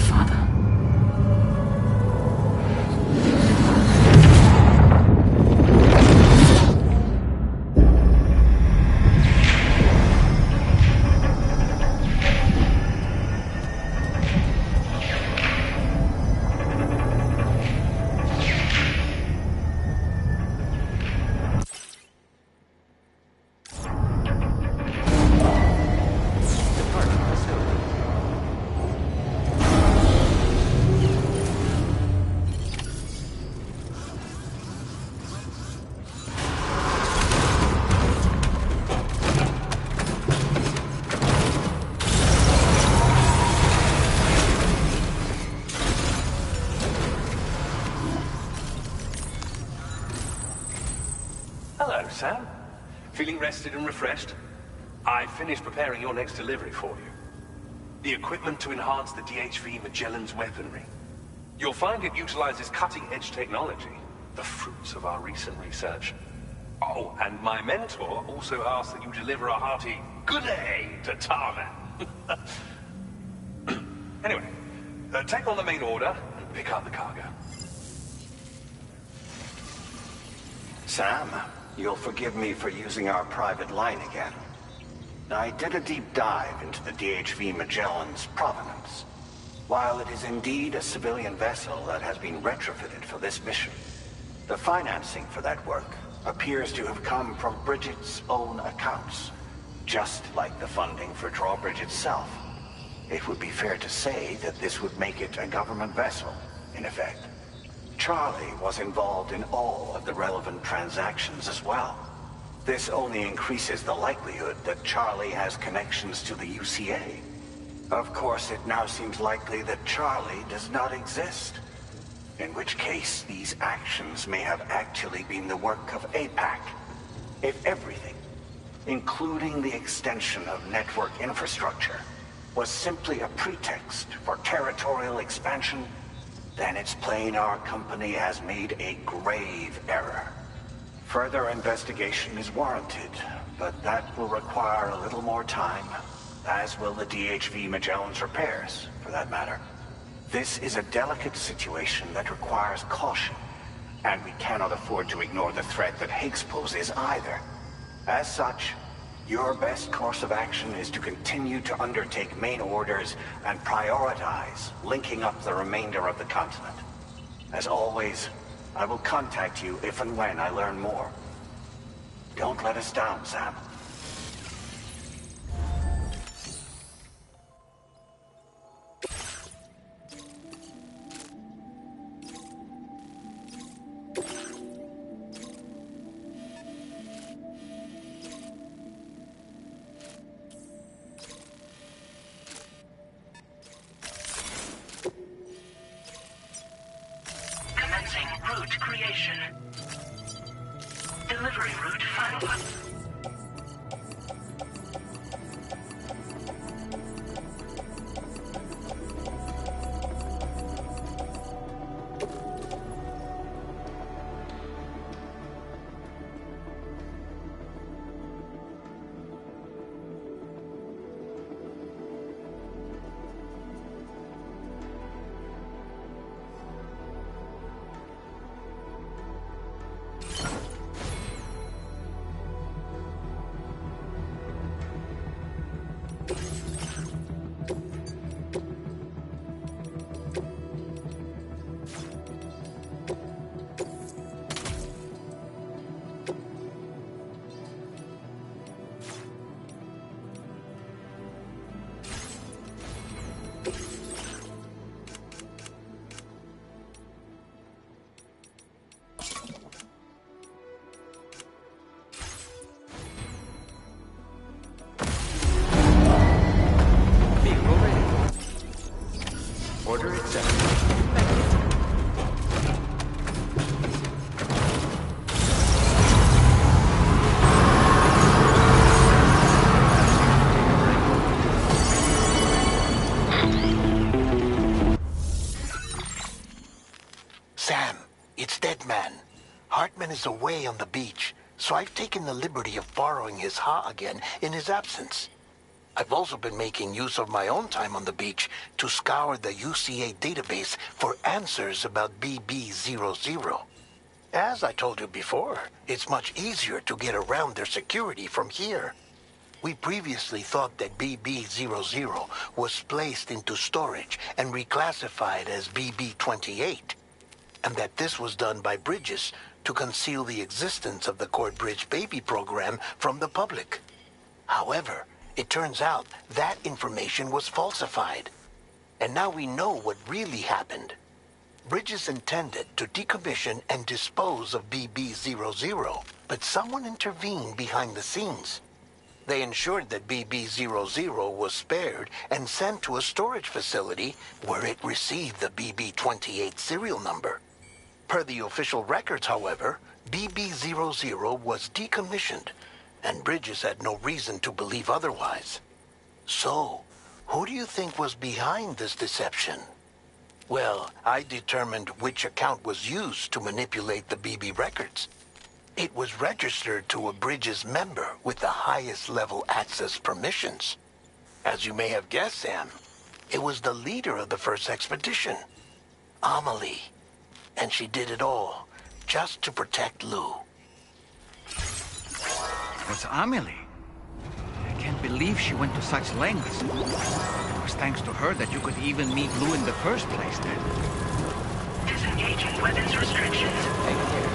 Father. Hello, Sam. Feeling rested and refreshed? I finished preparing your next delivery for you. The equipment to enhance the DHV Magellan's weaponry. You'll find it utilizes cutting-edge technology, the fruits of our recent research. Oh, and my mentor also asked that you deliver a hearty good day to Tarman. Anyway, take on the main order and pick up the cargo. Sam, you'll forgive me for using our private line again. I did a deep dive into the DHV Magellan's provenance. While it is indeed a civilian vessel that has been retrofitted for this mission, the financing for that work appears to have come from Bridget's own accounts, just like the funding for Drawbridge itself. It would be fair to say that this would make it a government vessel, in effect. Charlie was involved in all of the relevant transactions as well. This only increases the likelihood that Charlie has connections to the UCA. Of course, it now seems likely that Charlie does not exist. In which case, these actions may have actually been the work of APAC. If everything, including the extension of network infrastructure, was simply a pretext for territorial expansion, then it's plain our company has made a grave error. Further investigation is warranted, but that will require a little more time, as will the DHV Magellan's repairs, for that matter. This is a delicate situation that requires caution, and we cannot afford to ignore the threat that Higgs poses either. As such, your best course of action is to continue to undertake main orders and prioritize linking up the remainder of the continent. As always, I will contact you if and when I learn more. Don't let us down, Sam. Route creation. Delivery route finalized. Order accepted. Sam, it's Deadman. Hartman is away on the beach, so I've taken the liberty of borrowing his Ha again in his absence. I've also been making use of my own time on the beach to scour the UCA database for answers about BB00. As I told you before, it's much easier to get around their security from here. We previously thought that BB00 was placed into storage and reclassified as BB28, and that this was done by Bridges to conceal the existence of the Corbridge baby program from the public. However, it turns out that information was falsified, and now we know what really happened. Bridges intended to decommission and dispose of BB00, but someone intervened behind the scenes. They ensured that BB00 was spared and sent to a storage facility where it received the BB28 serial number. Per the official records, however, BB00 was decommissioned, and Bridges had no reason to believe otherwise. So, who do you think was behind this deception? Well, I determined which account was used to manipulate the BB records. It was registered to a Bridges member with the highest level access permissions. As you may have guessed, Sam, it was the leader of the first expedition, Amelie. And she did it all just to protect Lou. What's Amelie? I can't believe she went to such lengths. It was thanks to her that you could even meet Lou in the first place, then. Disengaging weapons restrictions. Take care.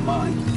mine.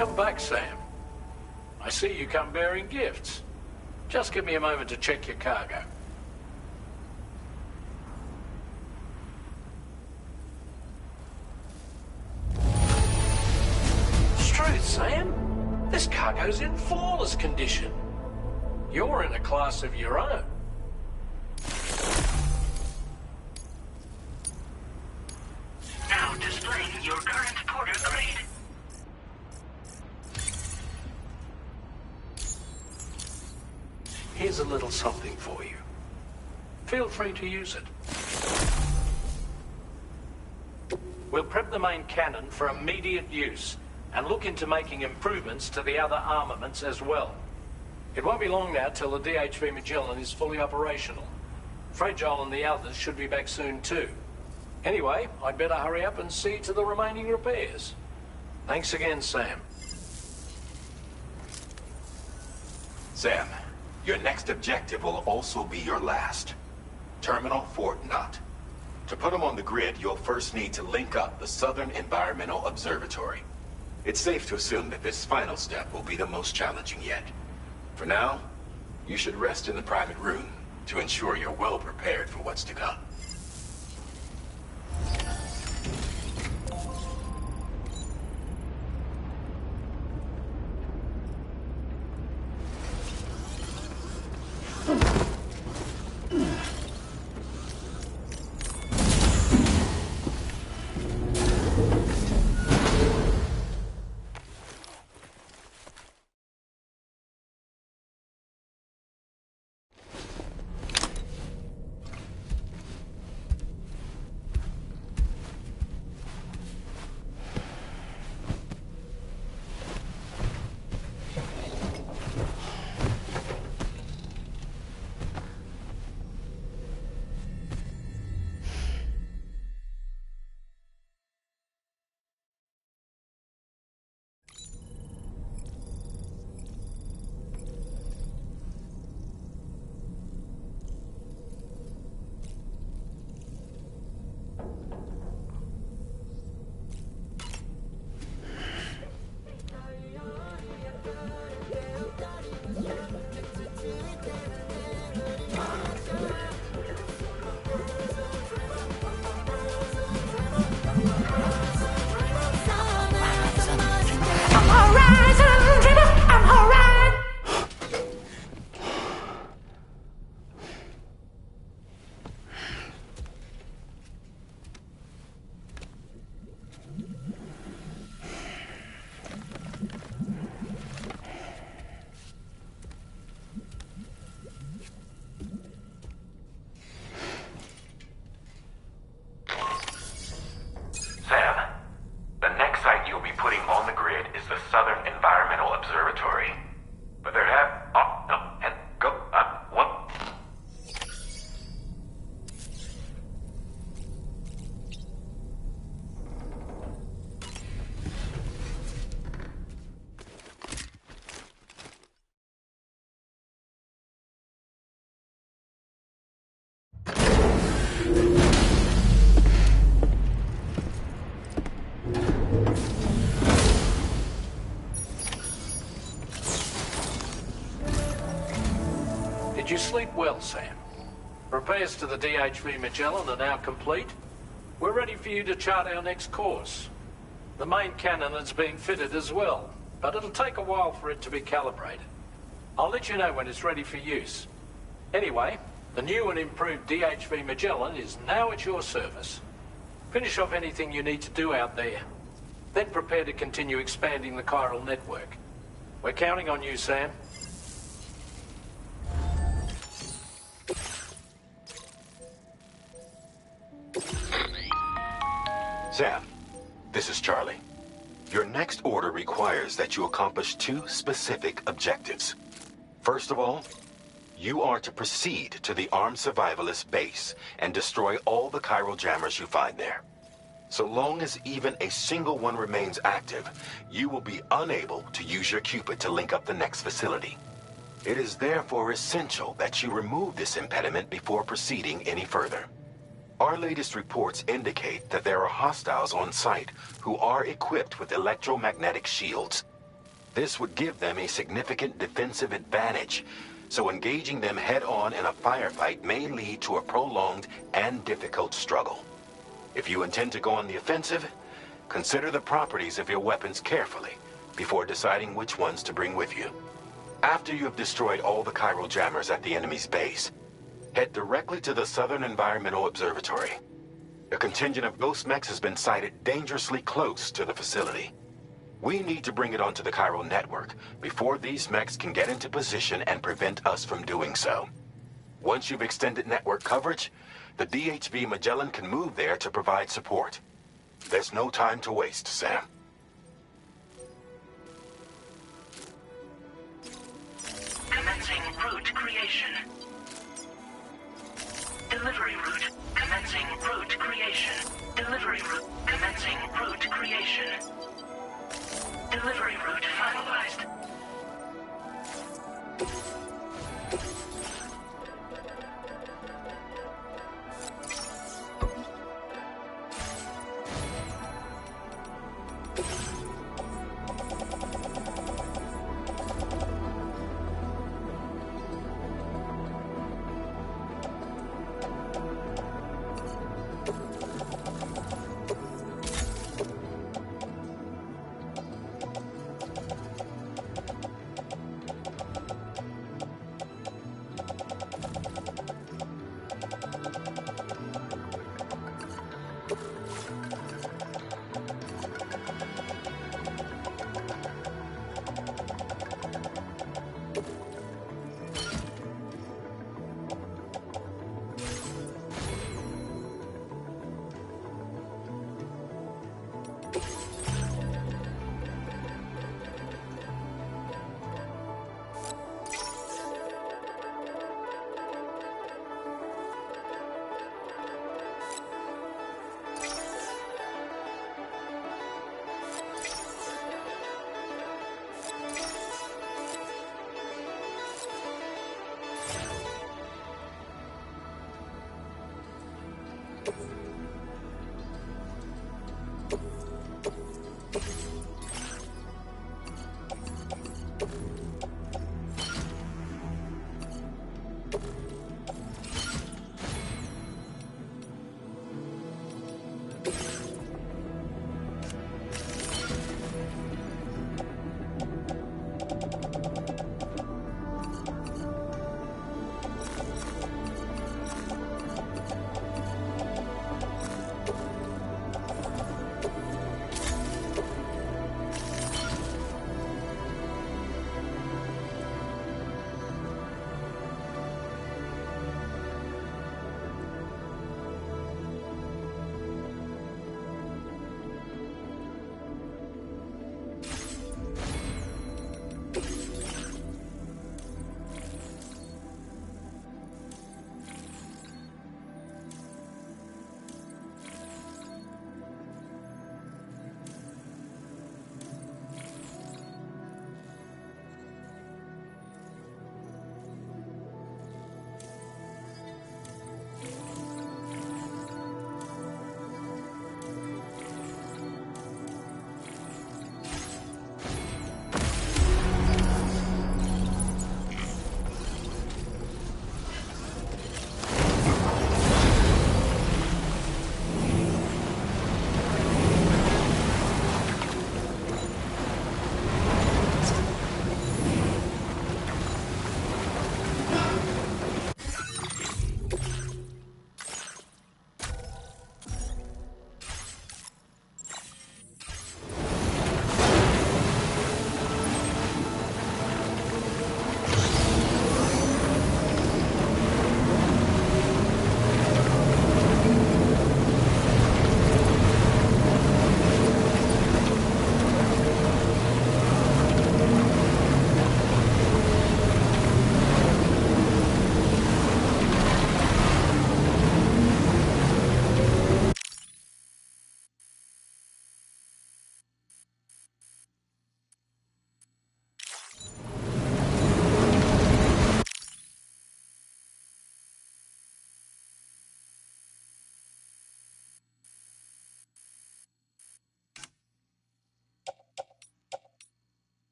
Welcome back, Sam. I see you come bearing gifts. Just give me a moment to check your cargo. Truth, Sam. This cargo's in flawless condition. You're in a class of your own. Now displaying your current porter grade. Here's a little something for you. Feel free to use it. We'll prep the main cannon for immediate use and look into making improvements to the other armaments as well. It won't be long now till the DHV Magellan is fully operational. Fragile and the others should be back soon too. Anyway, I'd better hurry up and see to the remaining repairs. Thanks again, Sam. Sam, your next objective will also be your last. Terminal Fort Knott. To put them on the grid, you'll first need to link up the Southern Environmental Observatory. It's safe to assume that this final step will be the most challenging yet. For now, you should rest in the private room to ensure you're well prepared for what's to come. Southern Environmental Observatory. But there have... Oh, no, and go... what? Did you sleep well, Sam? Repairs to the DHV Magellan are now complete. We're ready for you to chart our next course. The main cannon is being fitted as well, but it'll take a while for it to be calibrated. I'll let you know when it's ready for use. Anyway, the new and improved DHV Magellan is now at your service. Finish off anything you need to do out there. Then prepare to continue expanding the chiral network. We're counting on you, Sam. Sam, this is Charlie. Your next order requires that you accomplish two specific objectives. First of all, you are to proceed to the armed survivalist base and destroy all the chiral jammers you find there. So long as even a single one remains active, you will be unable to use your Cupid to link up the next facility. It is therefore essential that you remove this impediment before proceeding any further. Our latest reports indicate that there are hostiles on site who are equipped with electromagnetic shields. This would give them a significant defensive advantage, so engaging them head-on in a firefight may lead to a prolonged and difficult struggle. If you intend to go on the offensive, consider the properties of your weapons carefully before deciding which ones to bring with you. After you have destroyed all the chiral jammers at the enemy's base, head directly to the Southern Environmental Observatory. A contingent of ghost mechs has been sighted dangerously close to the facility. We need to bring it onto the chiral network before these mechs can get into position and prevent us from doing so. Once you've extended network coverage, the DHV Magellan can move there to provide support. There's no time to waste, Sam. Commencing route creation. Delivery route. Commencing route creation. Delivery route. Commencing route creation. Delivery route finalized.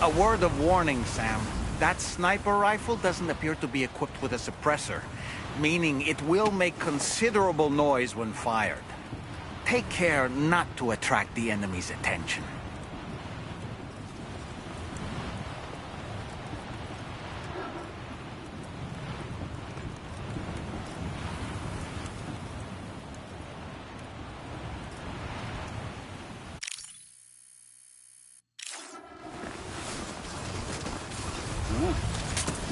A word of warning, Sam. That sniper rifle doesn't appear to be equipped with a suppressor, meaning it will make considerable noise when fired. Take care not to attract the enemy's attention.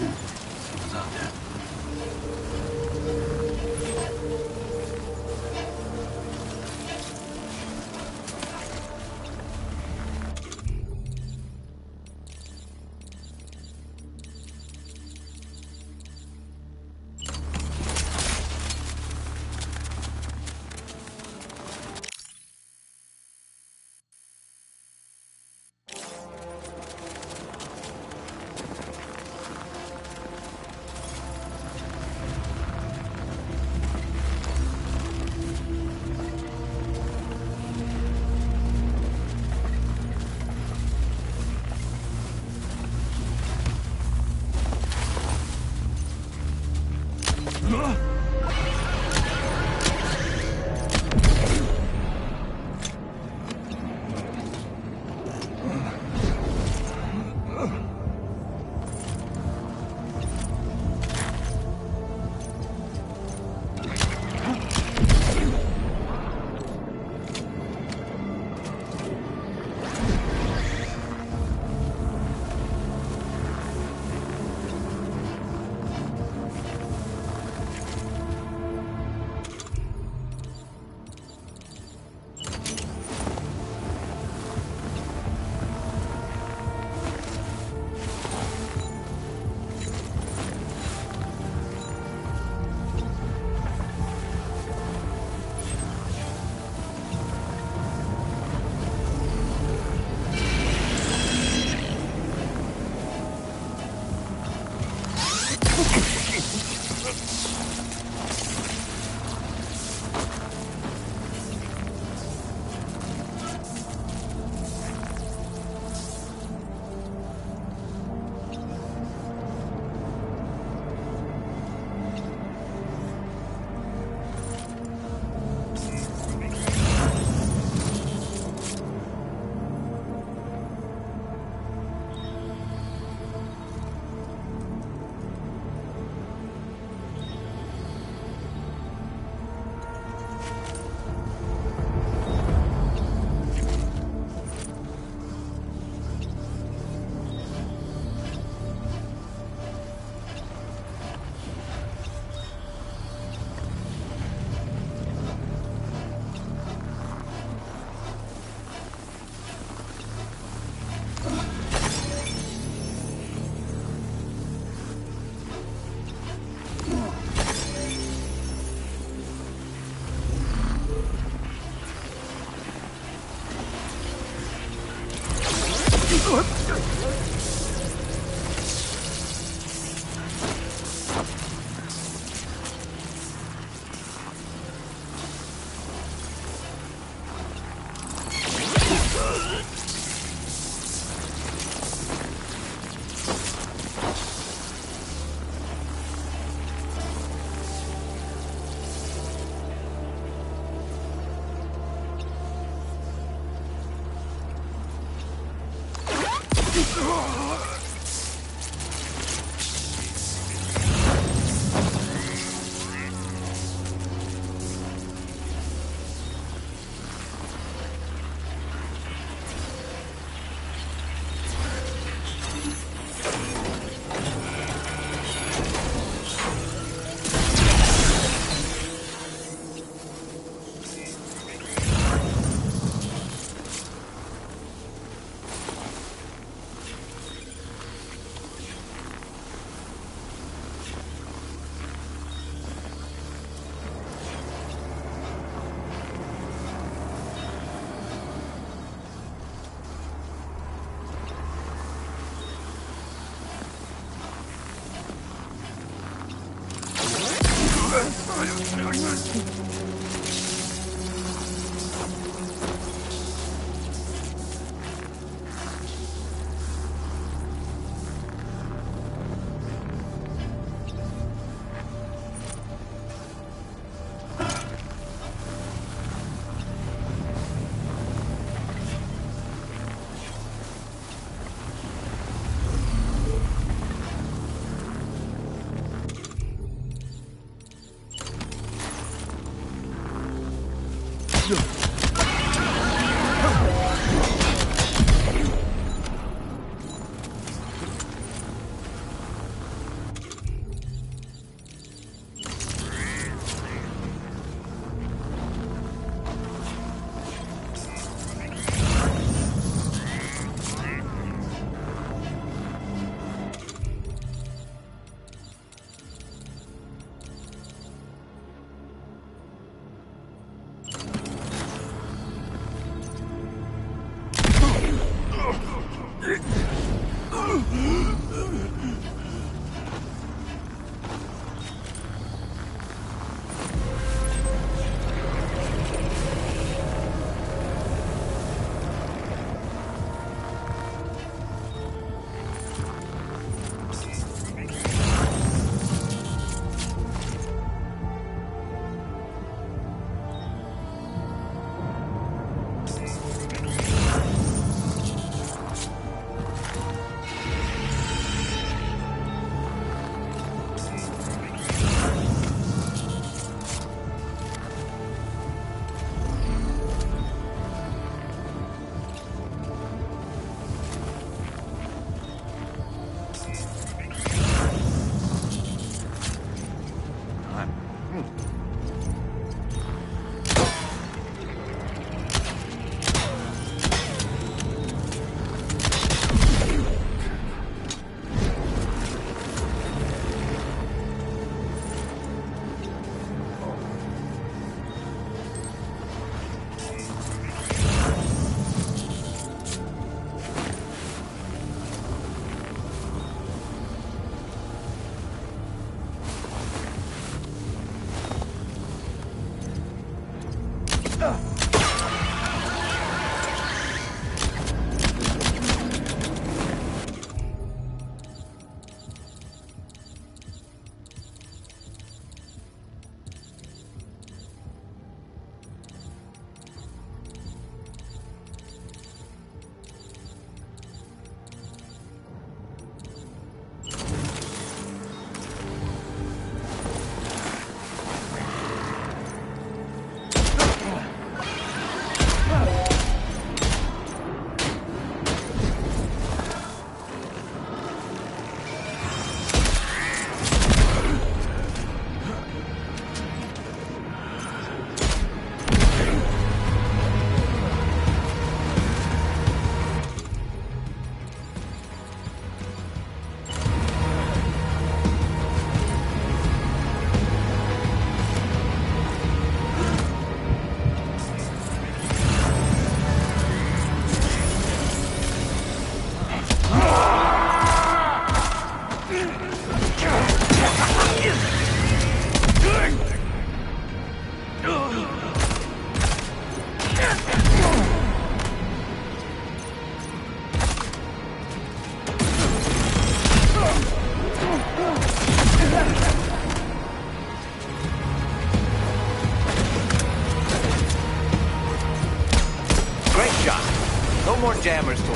What's out there?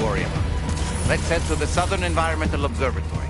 worry about. Let's head to the Southern Environmental Observatory.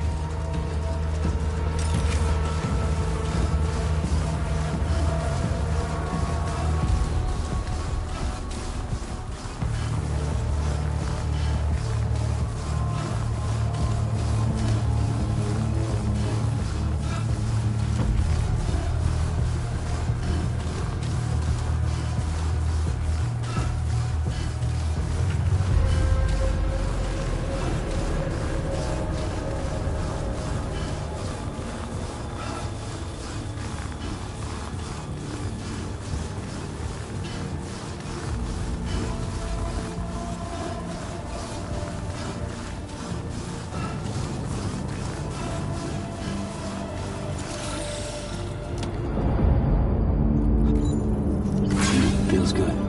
Feels good.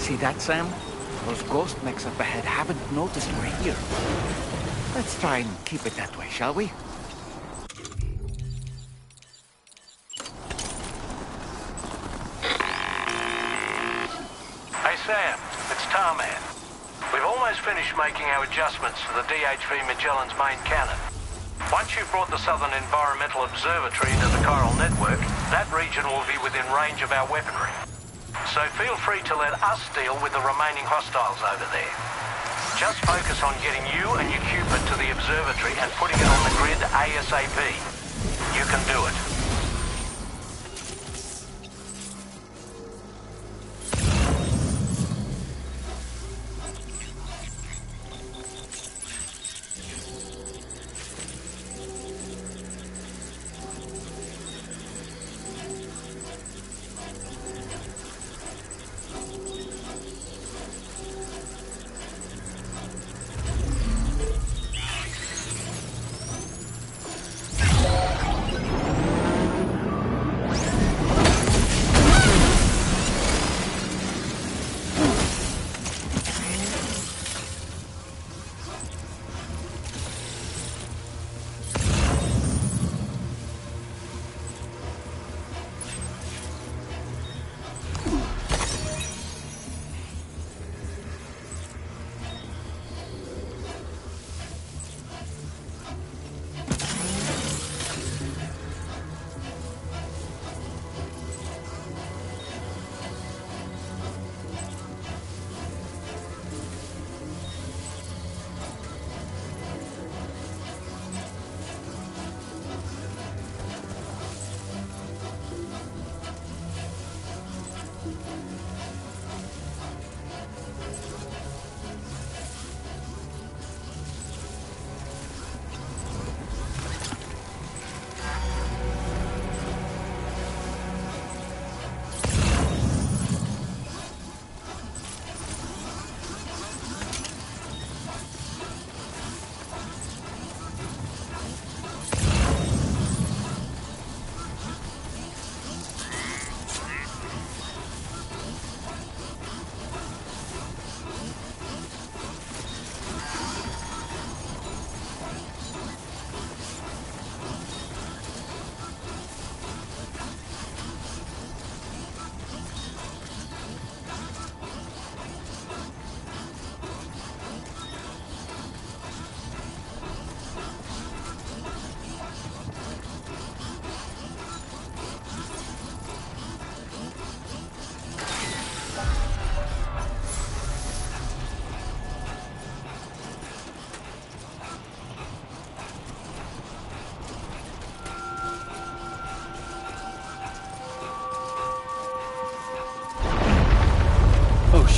See that, Sam? Those ghost mechs up ahead haven't noticed we're here. Let's try and keep it that way, shall we? Hey Sam, it's Tarman. We've almost finished making our adjustments to the DHV Magellan's main cannon. Once you've brought the Southern Environmental Observatory into the chiral network, that region will be within range of our weaponry. So feel free to let us deal with the remaining hostiles over there. Just focus on getting you and your Cupid to the observatory and putting it on the grid ASAP. You can do it.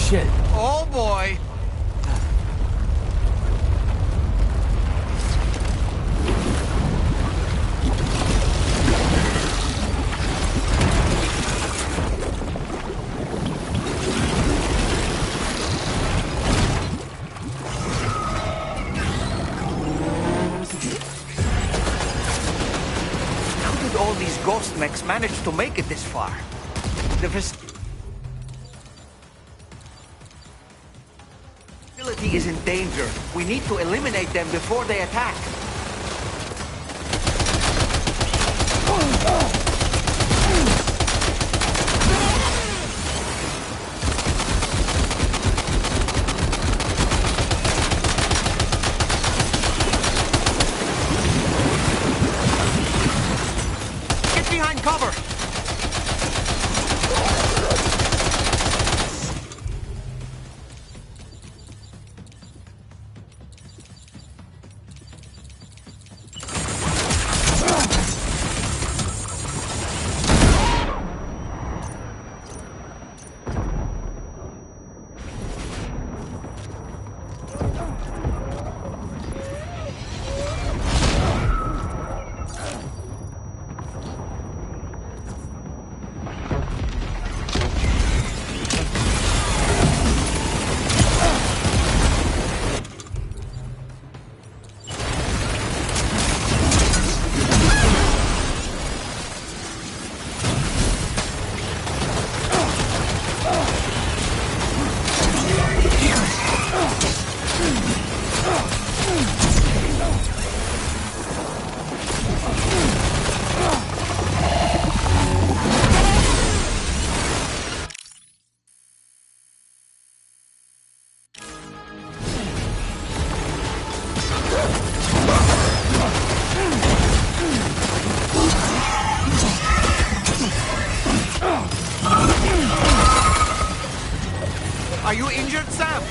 shit. Oh boy! How did all these ghost mechs manage to make it this far? The facility is in danger. We need to eliminate them before they attack. Get behind cover! Are you injured, Sam?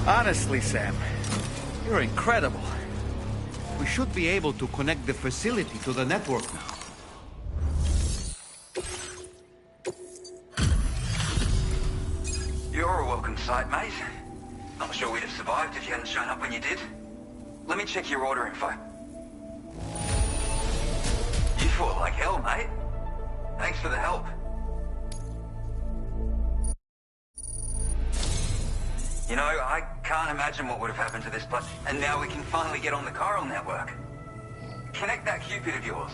Honestly, Sam, you're incredible. We should be able to connect the facility to the network now. You're a welcome sight, mate. Not sure we'd have survived if you hadn't shown up when you did. Let me check your order info. You fought like hell, mate. Thanks for the help. You know, I can't imagine what would have happened to this place. And now we can finally get on the chiral network. Connect that Cupid of yours.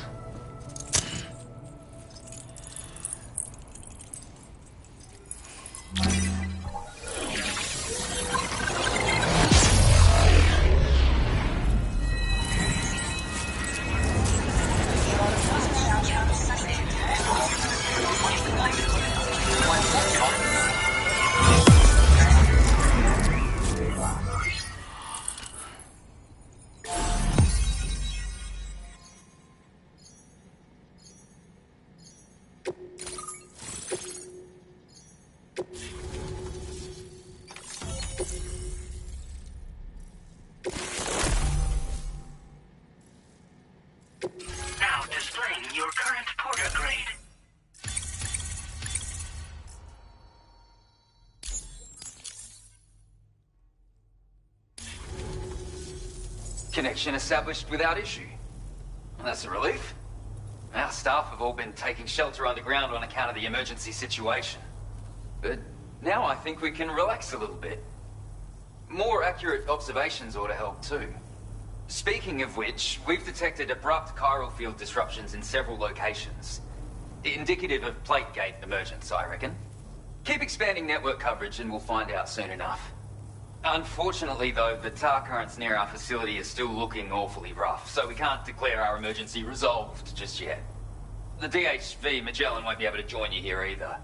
Now displaying your current porter grade. Connection established without issue. Well, that's a relief. Our staff have all been taking shelter underground on account of the emergency situation. But now I think we can relax a little bit. More accurate observations ought to help too. Speaking of which, we've detected abrupt chiral field disruptions in several locations. Indicative of plate gate emergence, I reckon. Keep expanding network coverage and we'll find out soon enough. Unfortunately though, the tar currents near our facility are still looking awfully rough, so we can't declare our emergency resolved just yet. The DHV Magellan won't be able to join you here either.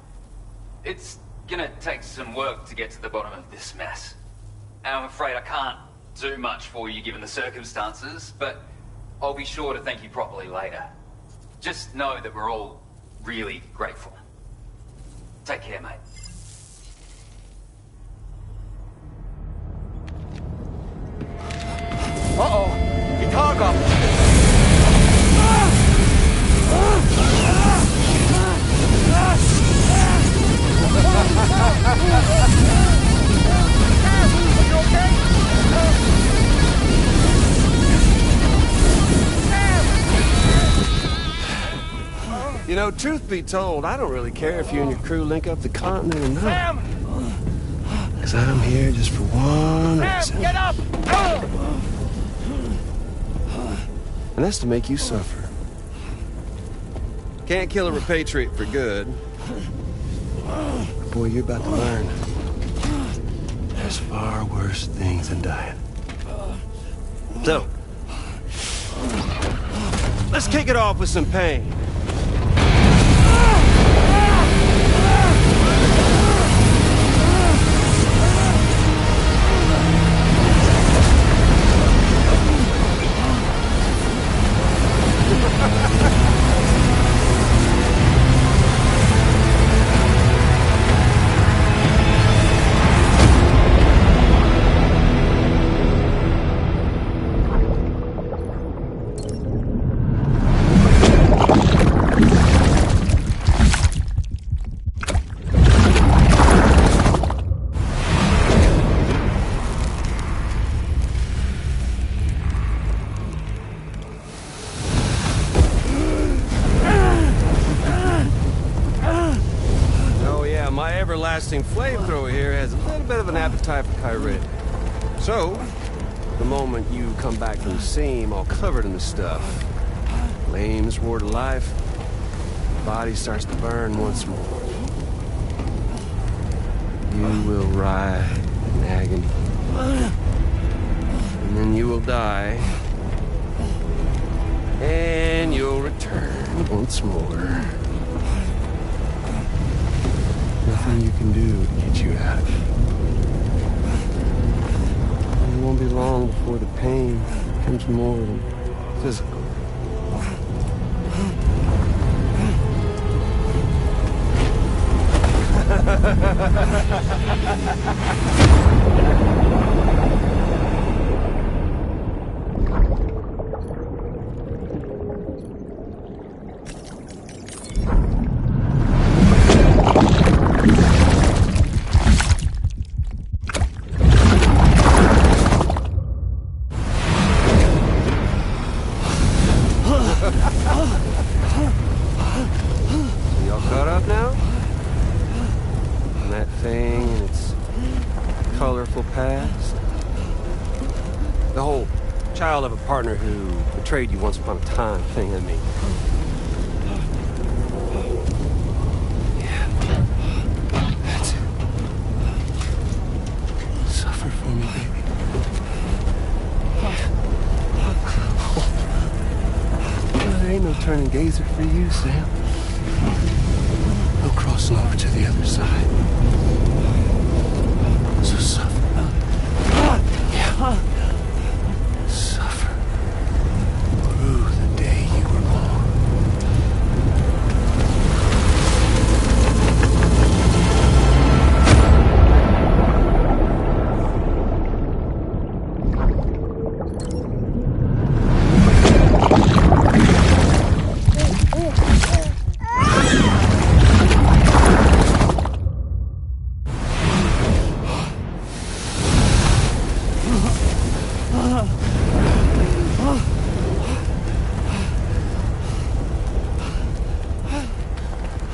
It's gonna take some work to get to the bottom of this mess. And I'm afraid I can't do much for you given the circumstances, but I'll be sure to thank you properly later. Just know that we're all really grateful. Take care, mate. Uh-oh! Itarga! Are you okay? You know, truth be told, I don't really care if you and your crew link up the continent or not. Sam! Because I'm here just for one Sam, reason. get up! And that's to make you suffer. Can't kill a repatriate for good. But boy, you're about to learn. There's far worse things than dying. So, let's kick it off with some pain. Everlasting flamethrower here has a little bit of an appetite for Kyrit. So, the moment you come back from the seam all covered in the stuff, flames roar to life, the body starts to burn once more. You will writhe in agony. And then you will die. And you'll return once more. Nothing you can do to get you out of it. It won't be long before the pain becomes more than physical. troubled past? The whole child of a partner who betrayed you once upon a time thing, I mean. Yeah. That's it. Suffer for me, baby. Well, there ain't no turning gazer for you, Sam. No crossing over to the other side. So suffer. Yeah. Suffer through the day you were born.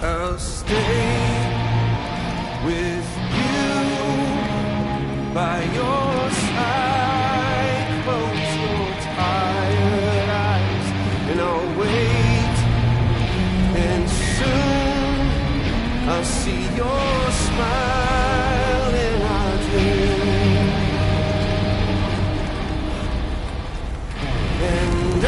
I'll stay with you by your side. Close your tired eyes and I'll wait. And soon I'll see your smile in our dream. And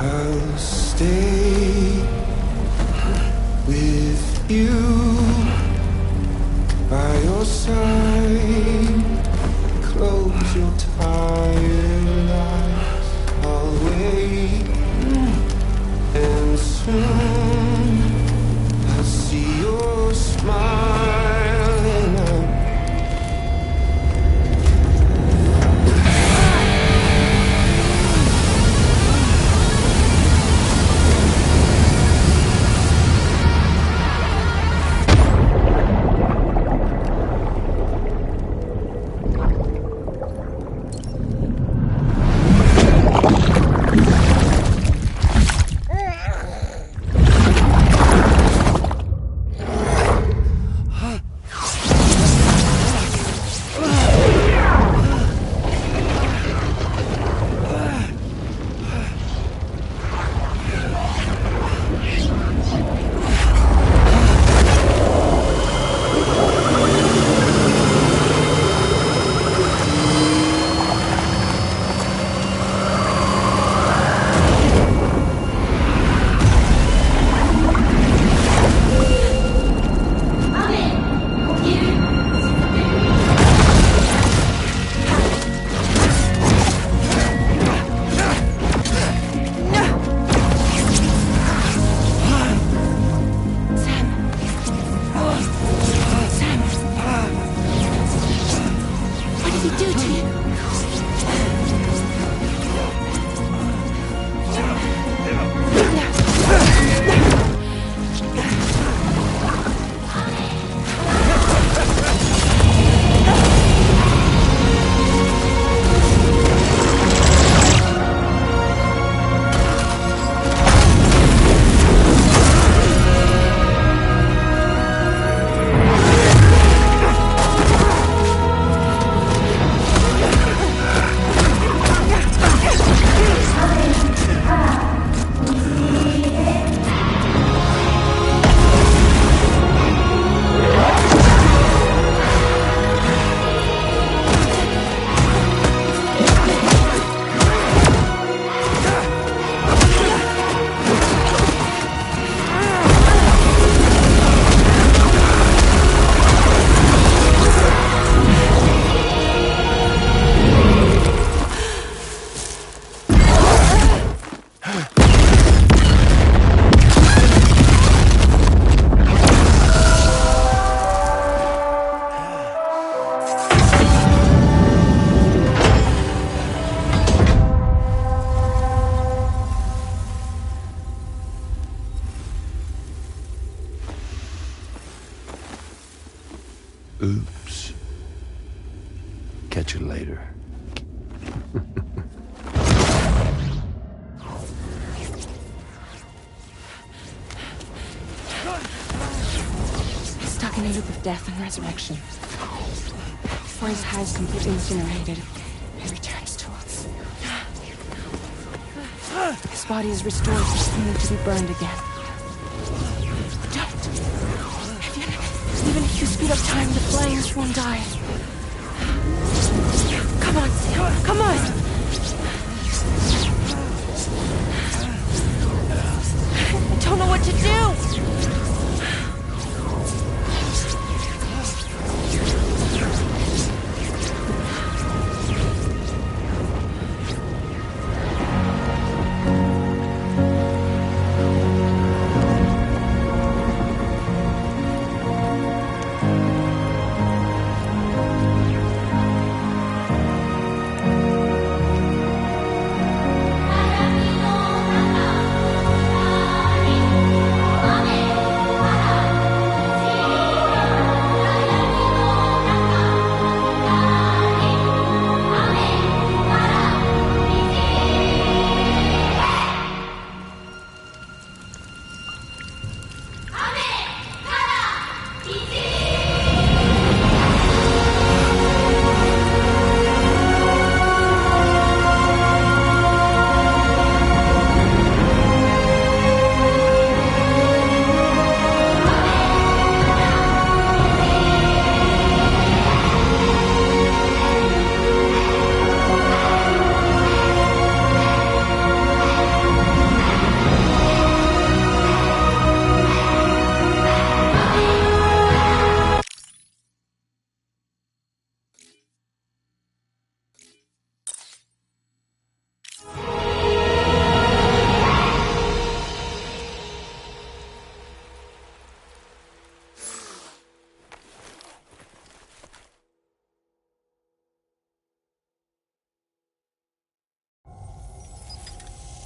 I'll stay with you by your side. Close your tired eyes. I'll wait, and soon I'll see your smile, and I'll catch you later. He's stuck in a loop of death and resurrection. Before his hide is completely incinerated, he returns to us. His body is restored, only to be burned again. Don't! Even if you speed up time, the flames won't die. Come on, Sam. Come on! I don't know what to do!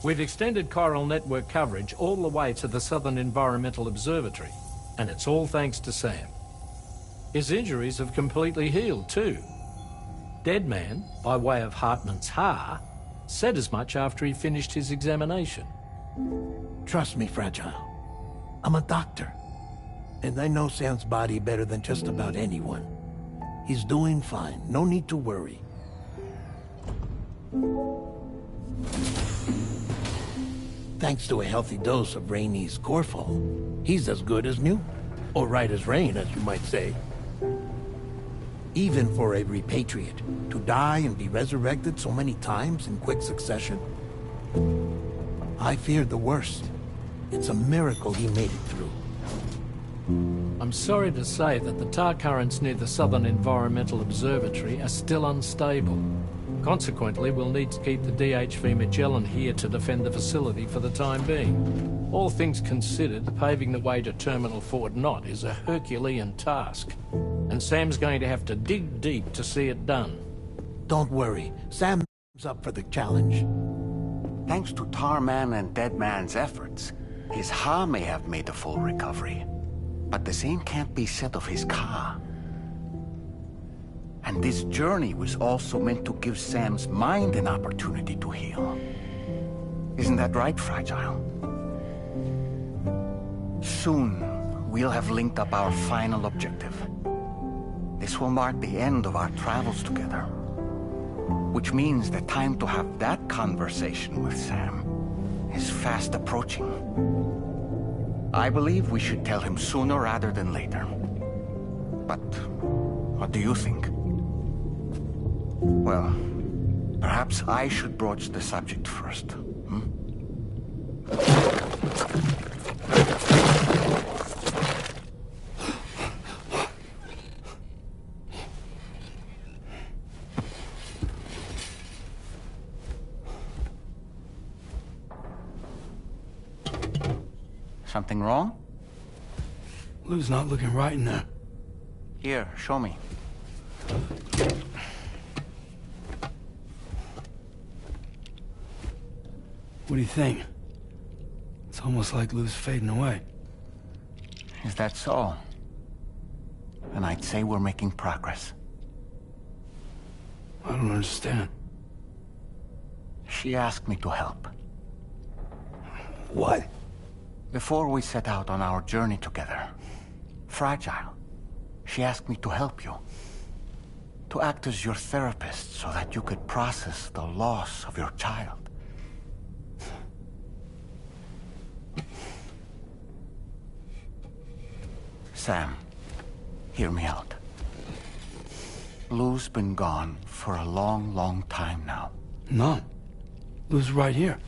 We've extended chiral network coverage all the way to the Southern Environmental Observatory, and it's all thanks to Sam. His injuries have completely healed too. Deadman, by way of Hartman's Ha, said as much after he finished his examination. Trust me, Fragile. I'm a doctor, and I know Sam's body better than just about anyone. He's doing fine. No need to worry. Thanks to a healthy dose of Rainey's Corfol, he's as good as new. Or right as rain, as you might say. Even for a repatriate, to die and be resurrected so many times in quick succession. I feared the worst. It's a miracle he made it through. I'm sorry to say that the tar currents near the Southern Environmental Observatory are still unstable. Consequently, we'll need to keep the DHV Magellan here to defend the facility for the time being. All things considered, paving the way to Terminal Fort Knott is a Herculean task, and Sam's going to have to dig deep to see it done. Don't worry, Sam's up for the challenge. Thanks to Tarman and Deadman's efforts, his Ha may have made a full recovery. But the same can't be said of his Ka. And this journey was also meant to give Sam's mind an opportunity to heal. Isn't that right, Fragile? Soon, we'll have linked up our final objective. This will mark the end of our travels together. Which means the time to have that conversation with Sam is fast approaching. I believe we should tell him sooner rather than later. But what do you think? Well, perhaps I should broach the subject first, hmm? Something wrong? Lou's not looking right in there. Here, show me. What do you think? It's almost like Lou's fading away. Is that so? And I'd say we're making progress. I don't understand. She asked me to help. What? Before we set out on our journey together, Fragile, she asked me to help you. To act as your therapist so that you could process the loss of your child. Sam, hear me out. Lou's been gone for a long, long time now. No. Lou's right here.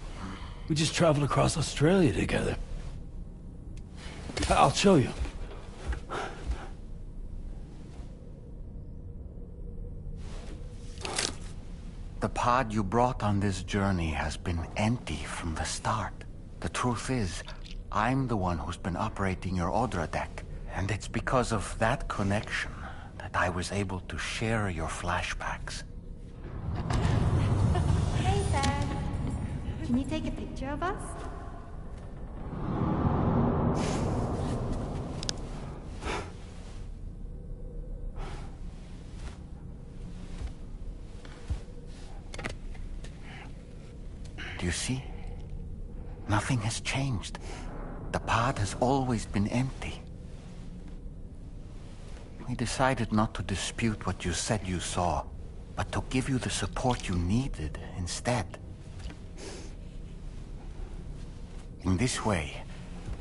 We just traveled across Australia together. I'll show you. The pod you brought on this journey has been empty from the start. The truth is, I'm the one who's been operating your Odra deck, and it's because of that connection that I was able to share your flashbacks. Hey, Sam. Can you take a picture of us? Do you see? Nothing has changed. The pod has always been empty. We decided not to dispute what you said you saw, but to give you the support you needed instead. In this way,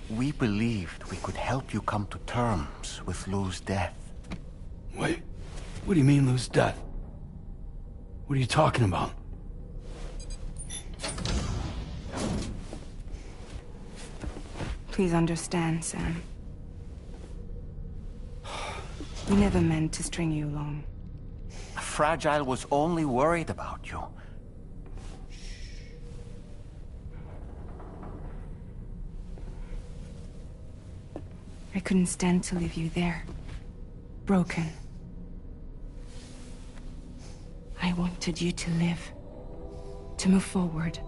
we believed we could help you come to terms with Lou's death. Wait, what do you mean Lou's death? What are you talking about? Please understand, Sam. We never meant to string you along. Fragile was only worried about you. I couldn't stand to leave you there. Broken. I wanted you to live. To move forward.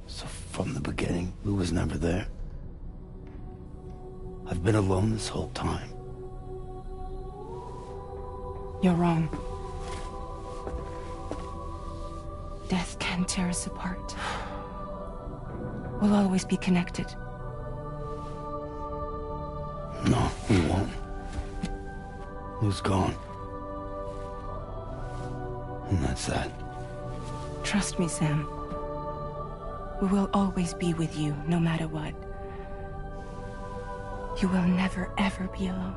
So from the beginning, Lou was never there? I've been alone this whole time. You're wrong. Death can tear us apart. We'll always be connected. No, we won't. Lou's gone. And that's that. Trust me, Sam. We will always be with you, no matter what. You will never, ever be alone.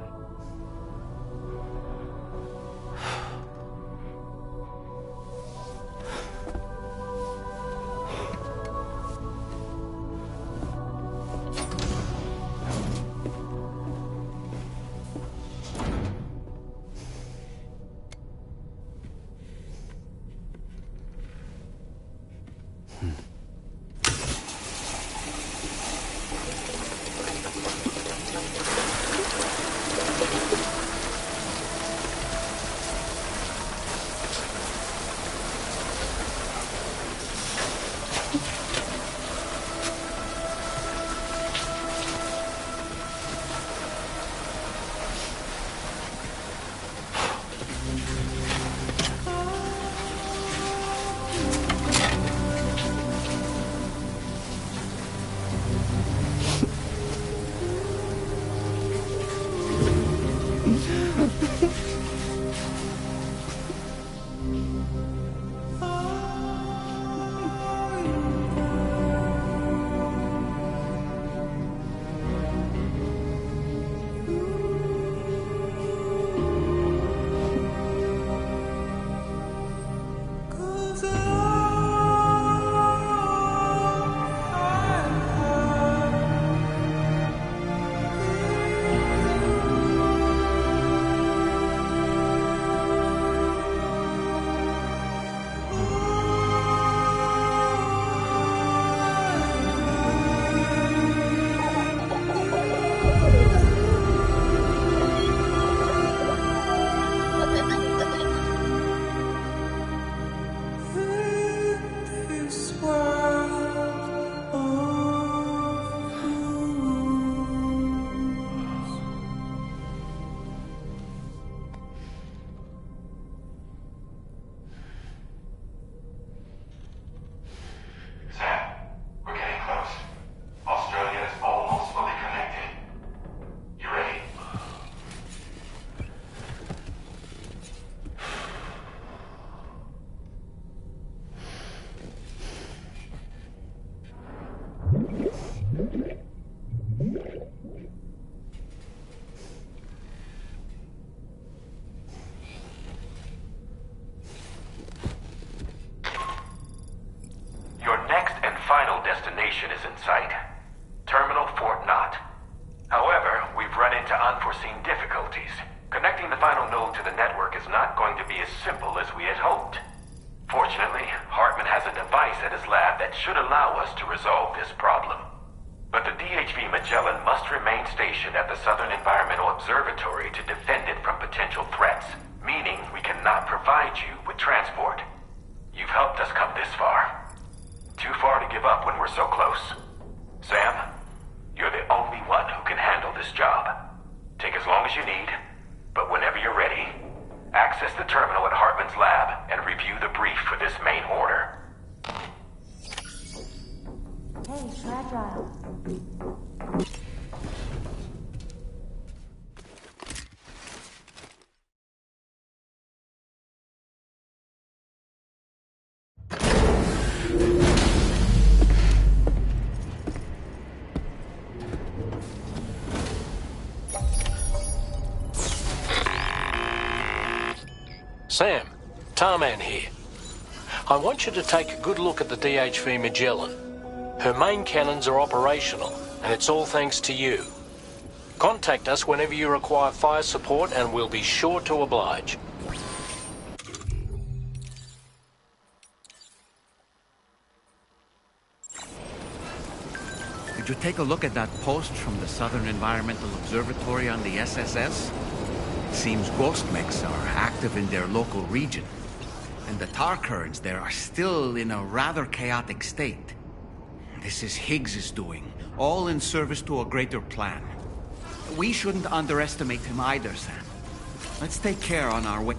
to the network is not going to be as simple as we had hoped. Fortunately, Hartman has a device at his lab that should allow us to resolve this problem. But the DHV Magellan must remain stationed at the Southern Environmental Observatory to defend it from potential threats, meaning we cannot provide you with transport. You've helped us come this far. Too far to give up when we're so close. Sam, you're the only one who can handle this job. Take as long as you need, but whenever you're ready, access the terminal at Hartman's lab and review the brief for this main order. Hey, Fragile. Sam, Tarman here. I want you to take a good look at the DHV Magellan. Her main cannons are operational, and it's all thanks to you. Contact us whenever you require fire support, and we'll be sure to oblige. Did you take a look at that post from the Southern Environmental Observatory on the SSS? Seems ghost mechs are active in their local region, and the tar currents there are still in a rather chaotic state. This is Higgs's doing, all in service to a greater plan. We shouldn't underestimate him either, Sam. Let's take care on our way.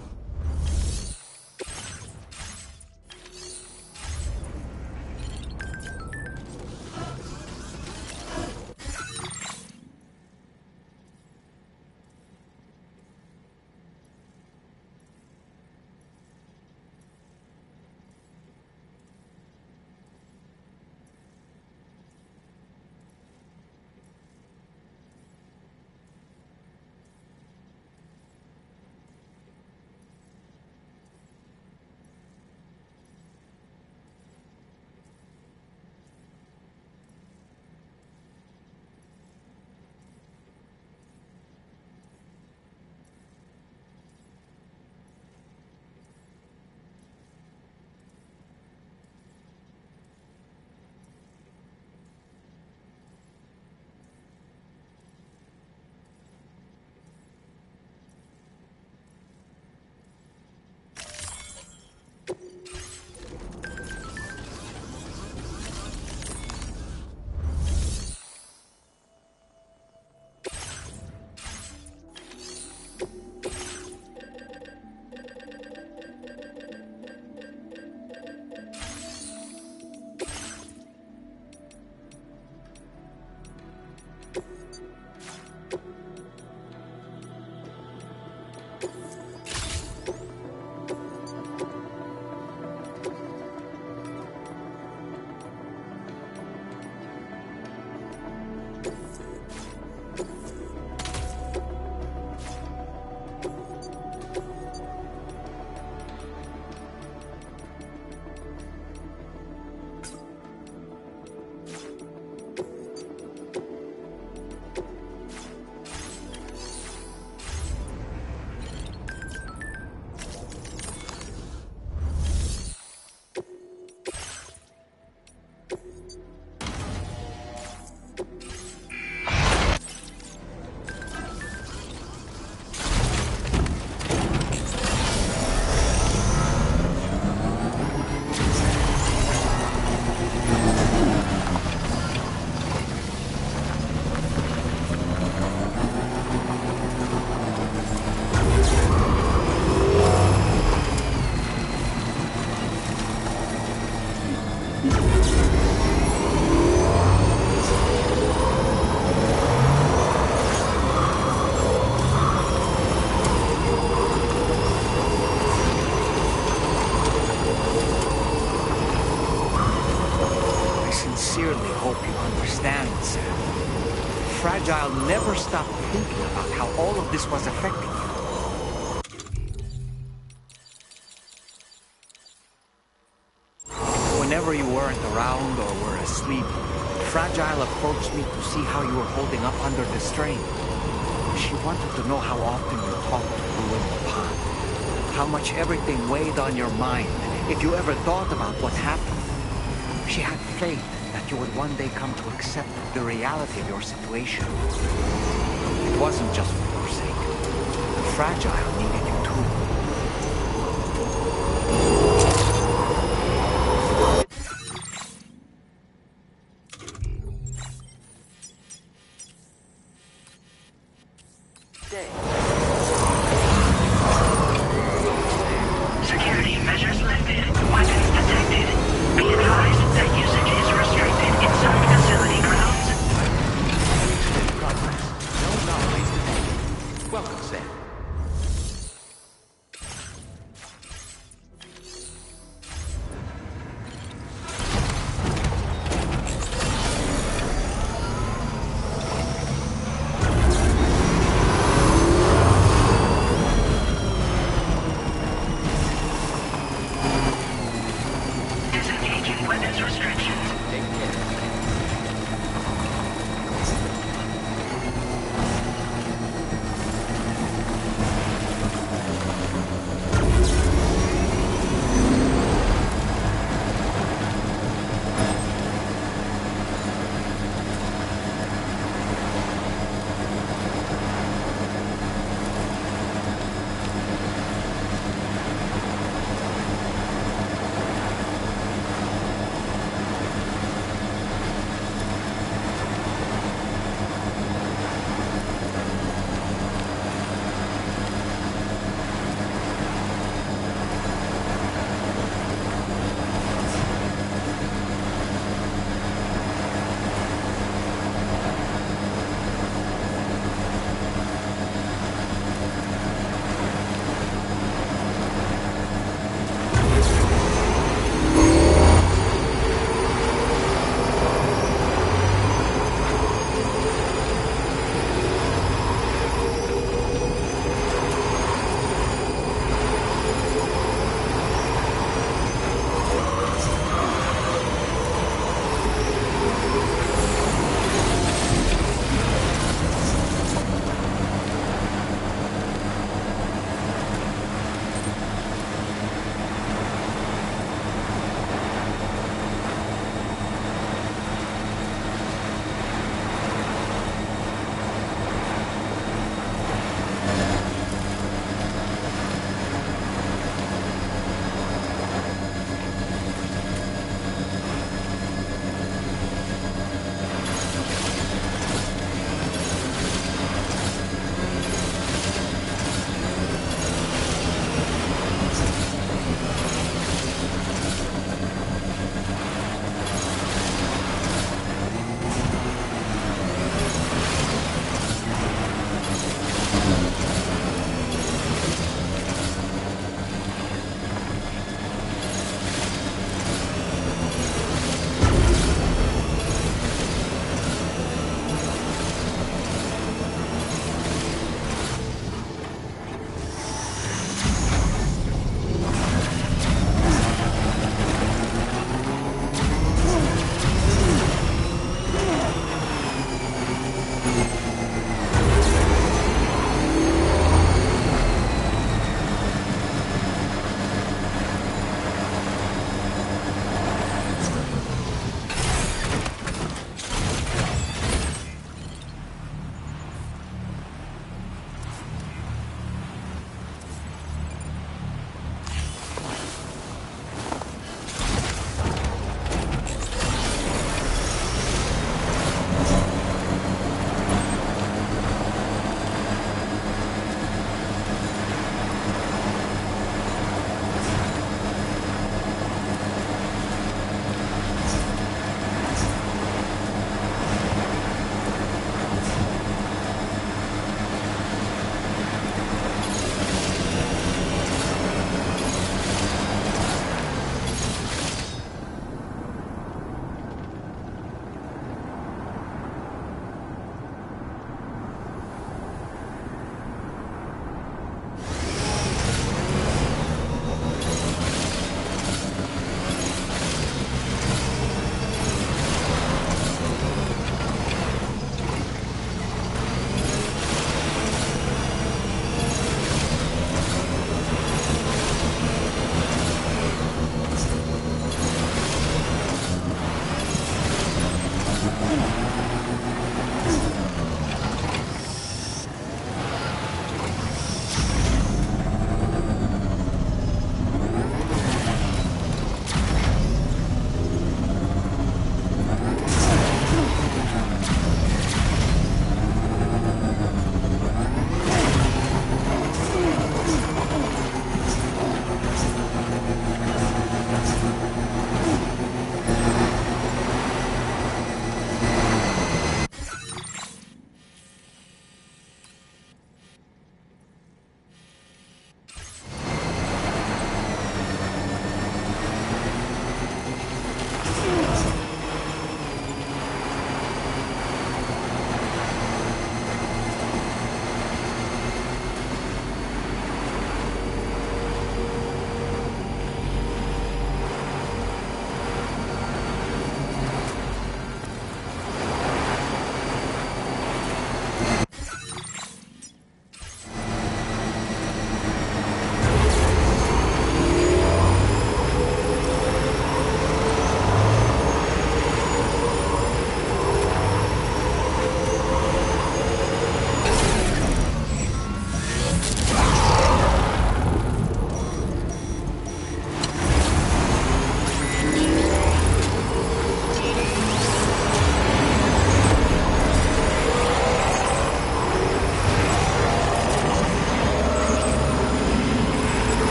Fragile never stopped thinking about how all of this was affecting you. Whenever you weren't around or were asleep, Fragile approached me to see how you were holding up under the strain. She wanted to know how often you talked to Blue in the pond. how much everything weighed on your mind, if you ever thought about what happened. She had faith that you would one day come to accept the reality of your situation. It wasn't just for your sake. Fragile needed you too. Security measures lifted. Weapons detected. Be advised that usage is restricted inside facility grounds. Progress. No knowledge detected. Welcome, Sam.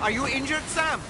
Are you injured, Sam?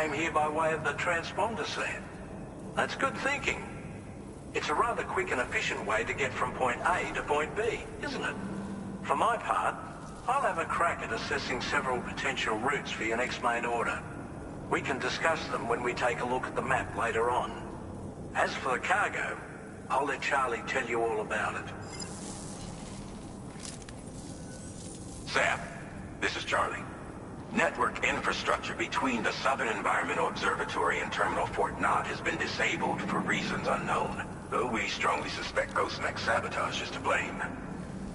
came here by way of the transponder set. That's good thinking. It's a rather quick and efficient way to get from point A to point B, isn't it? For my part, I'll have a crack at assessing several potential routes for your next main order. We can discuss them when we take a look at the map later on. As for the cargo, I'll let Charlie tell you all about it. Sam, this is Charlie. Network infrastructure between the Southern Environmental Observatory and Terminal Fort Knott has been disabled for reasons unknown, though we strongly suspect Ghostneck's sabotage is to blame.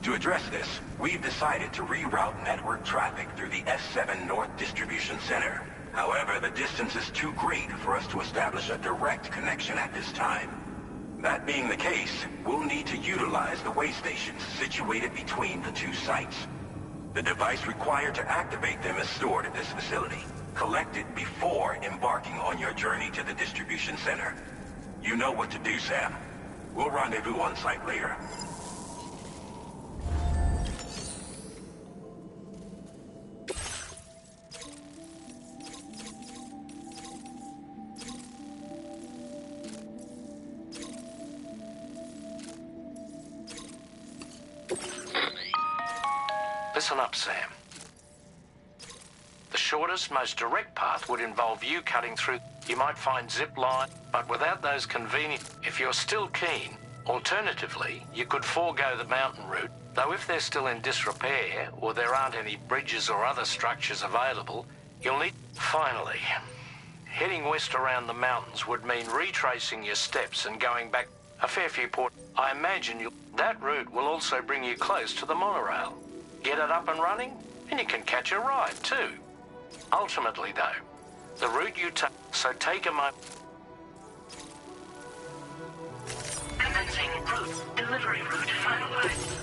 To address this, we've decided to reroute network traffic through the S7 North Distribution Center. However, the distance is too great for us to establish a direct connection at this time. That being the case, we'll need to utilize the way stations situated between the two sites. The device required to activate them is stored at this facility. Collect it before embarking on your journey to the distribution center. You know what to do, Sam. We'll rendezvous on site later. Listen up, Sam. The shortest, most direct path would involve you cutting through. You might find zip line, but without those convenient... If you're still keen, alternatively, you could forego the mountain route, though if they're still in disrepair, or there aren't any bridges or other structures available, you'll need... Finally, heading west around the mountains would mean retracing your steps and going back a fair few port... I imagine that route will also bring you close to the monorail. Get it up and running, and you can catch a ride, too. Ultimately, though, the route you take... So take a moment... Commencing route. Delivery route finalized.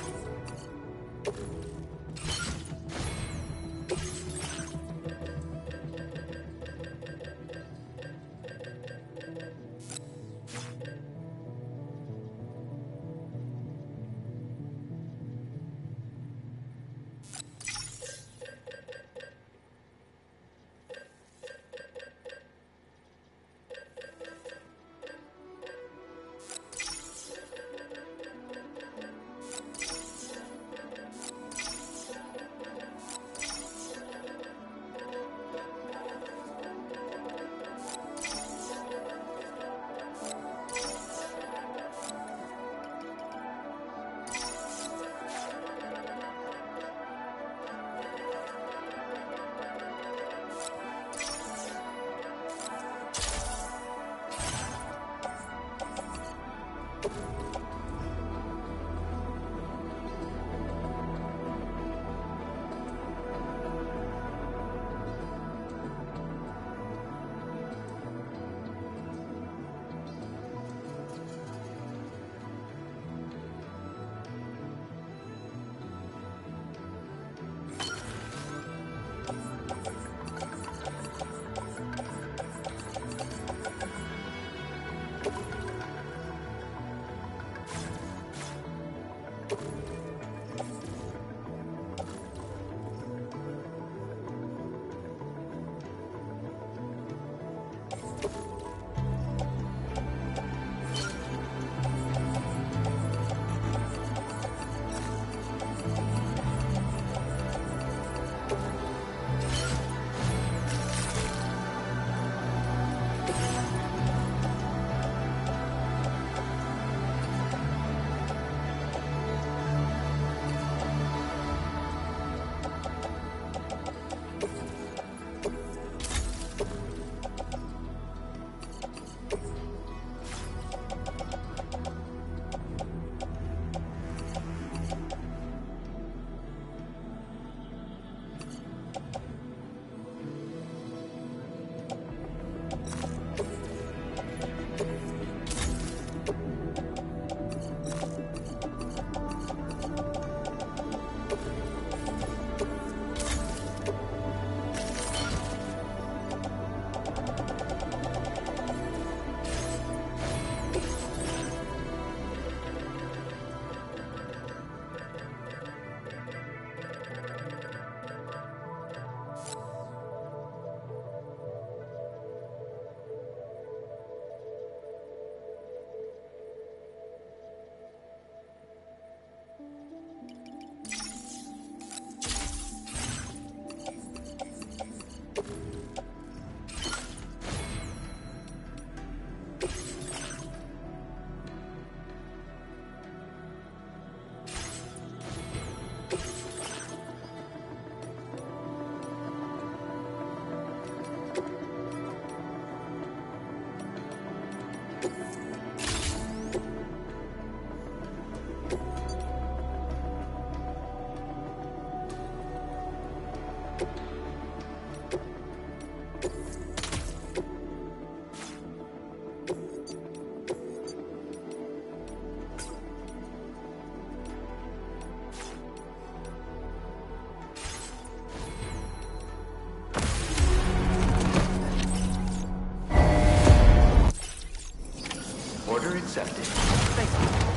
Order accepted. Thank you.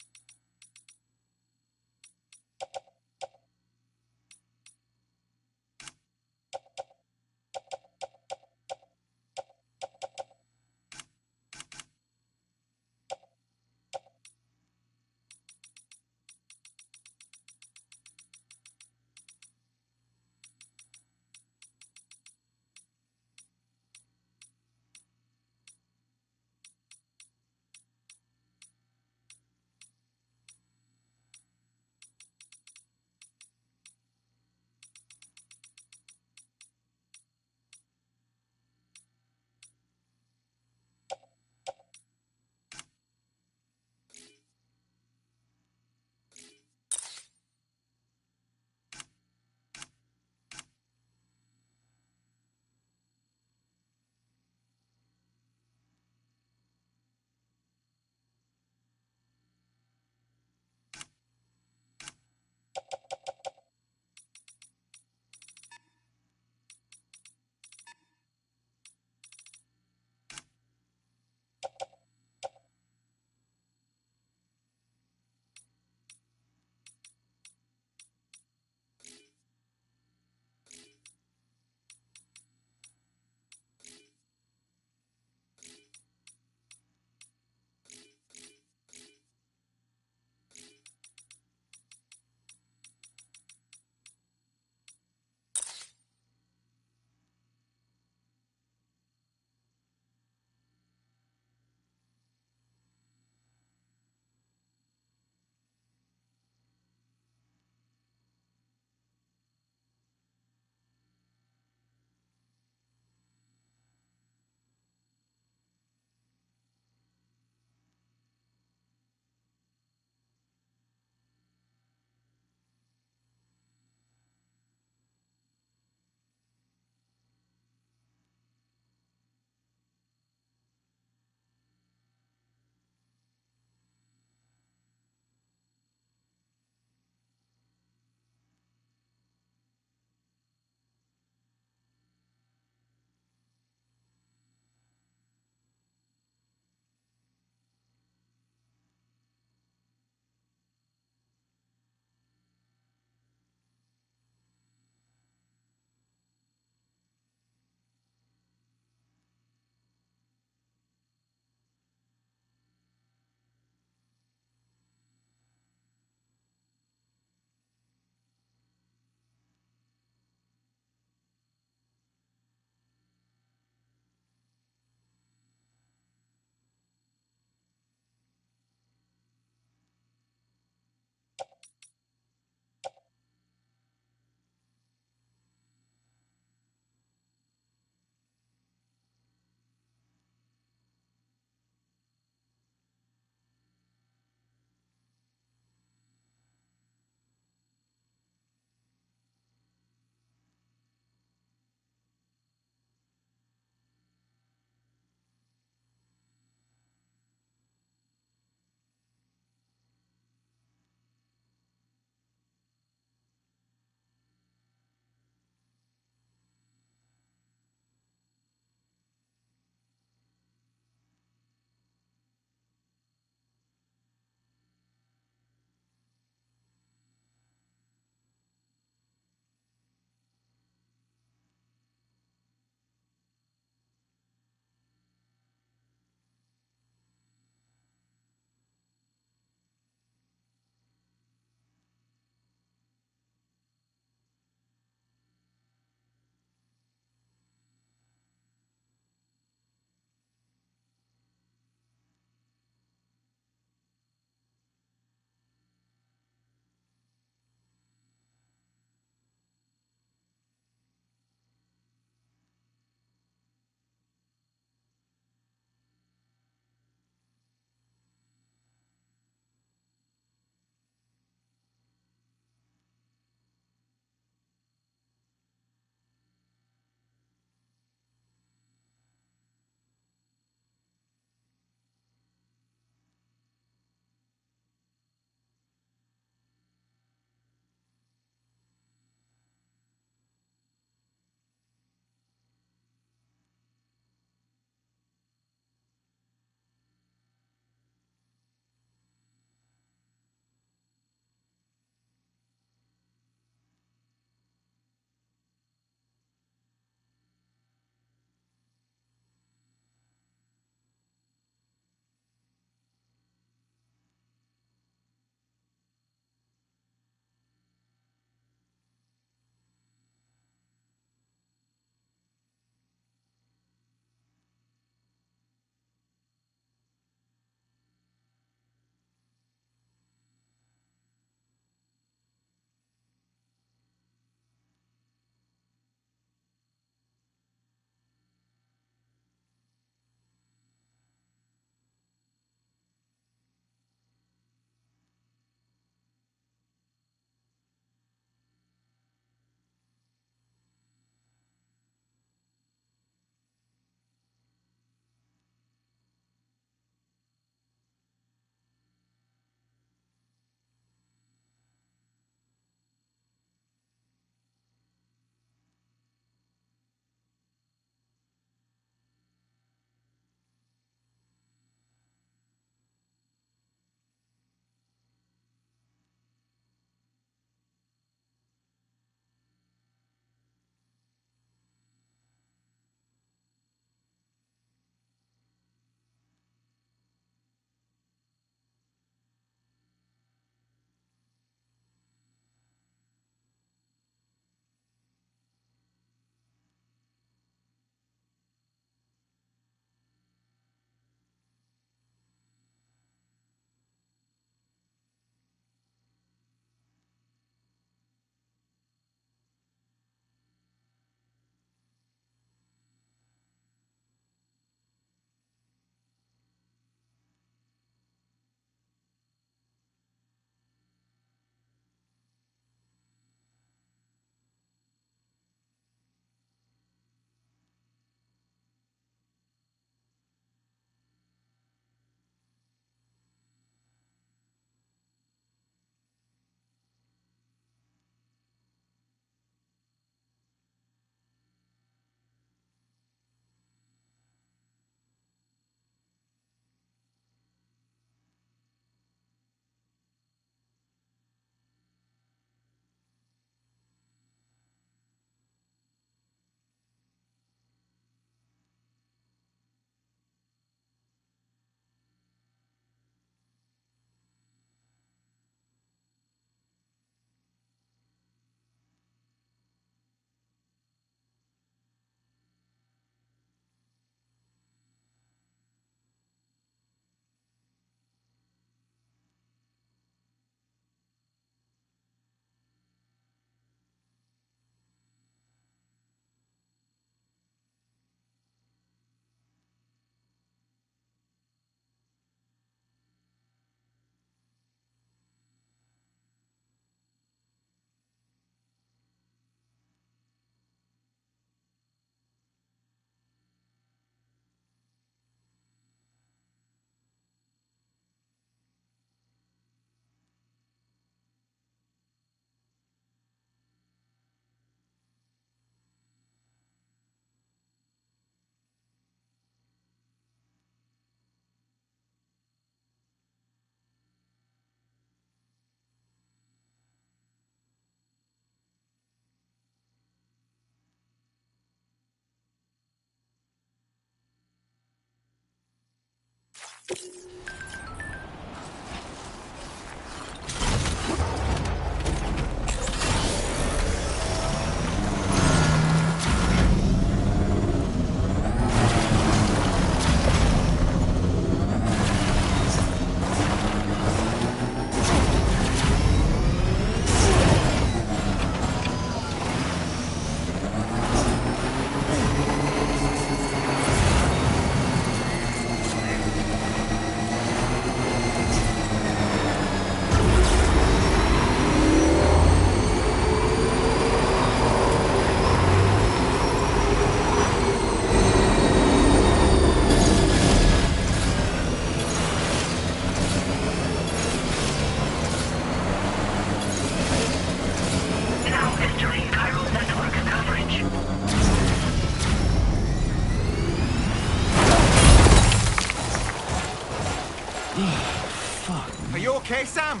Are you okay, Sam?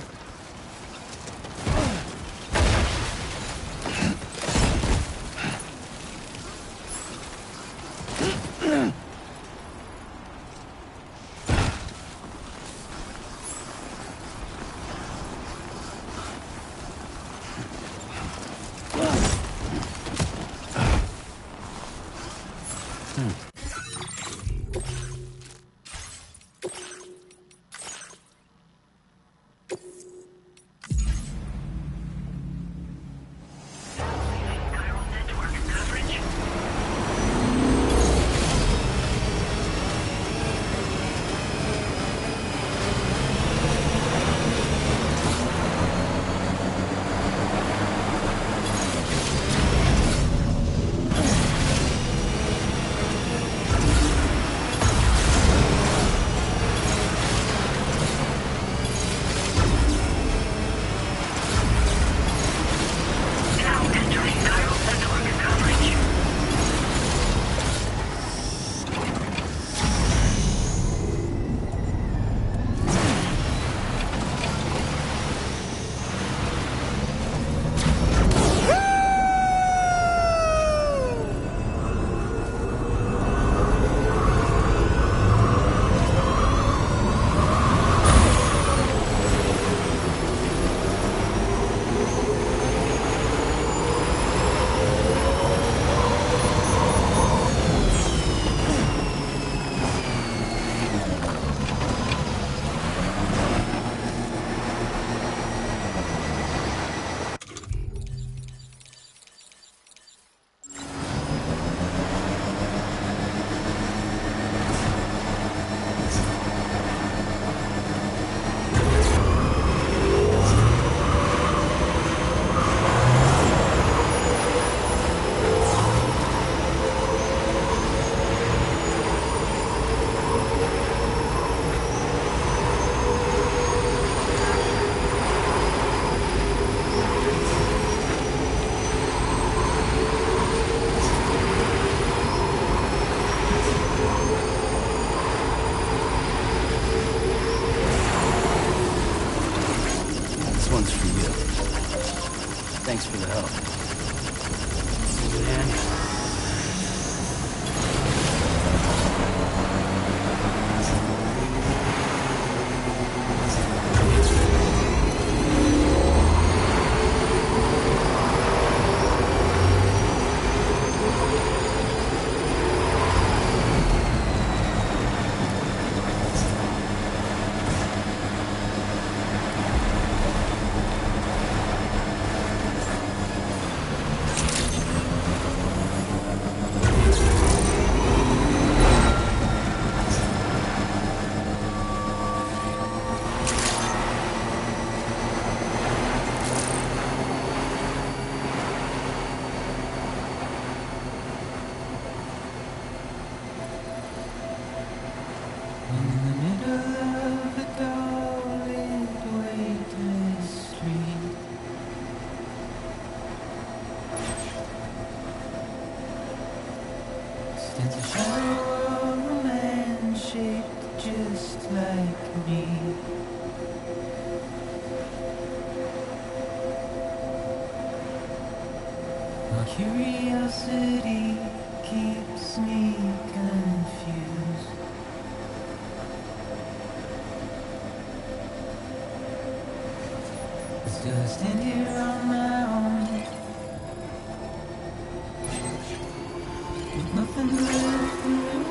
Thanks for the help. Man. Stands a shadow of a man shaped just like me. My curiosity keeps me confused. With nothing left to lose.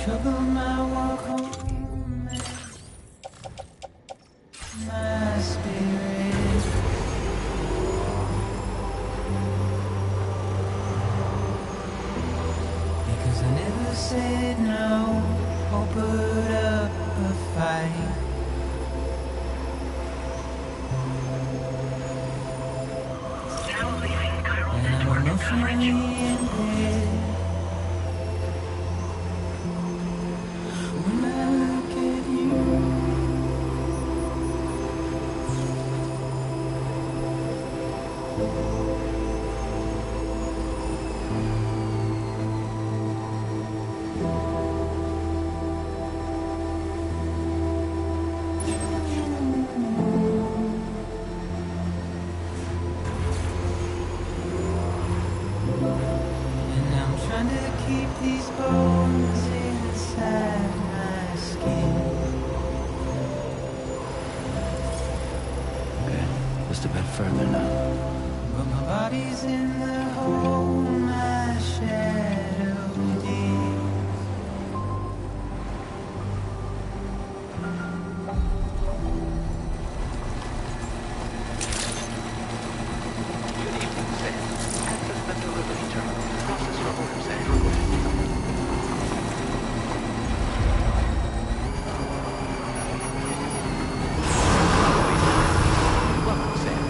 Trouble my walk home, my spirit. Because I never said no or put up a fight. And I'm emotionally impaired. These bones inside my skin. Okay, just a bit further now. But my body's in the hole my shadow digs. Good evening, Sam. Access the delivery terminal. Process your orders at your request. Welcome, Sam.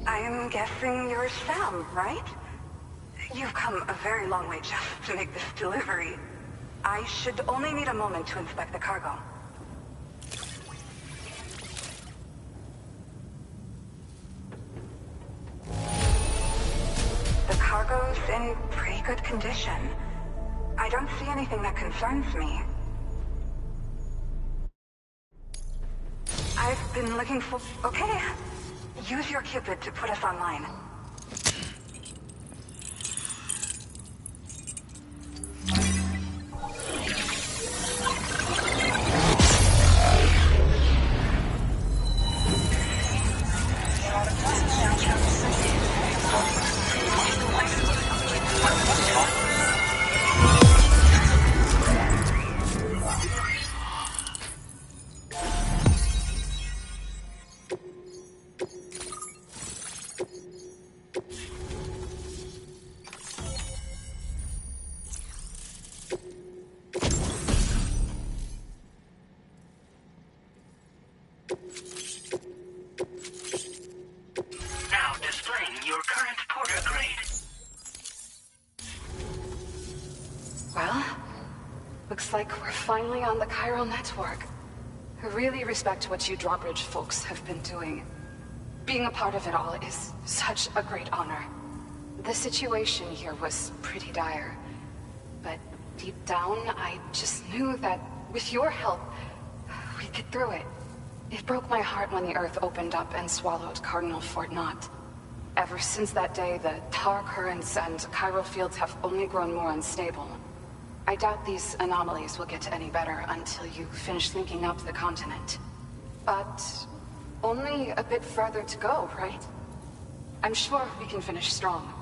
I'm guessing you're Sam, right? You've come a very long way just to make this delivery. I should only need a moment to inspect the cargo. The cargo's in pretty good condition. I don't see anything that concerns me. I've been looking for... Okay. Use your Cupid to put us online. Now displaying your current porter grade. Well, looks like we're finally on the chiral network. I really respect what you drawbridge folks have been doing. Being a part of it all is such a great honor. The situation here was pretty dire, but deep down, I just knew that with your help, we'd get through it. It broke my heart when the Earth opened up and swallowed Cardinal Fort Knott. Ever since that day, the tar currents and chiral fields have only grown more unstable. I doubt these anomalies will get any better until you finish linking up the continent. But only a bit further to go, right? I'm sure we can finish strong.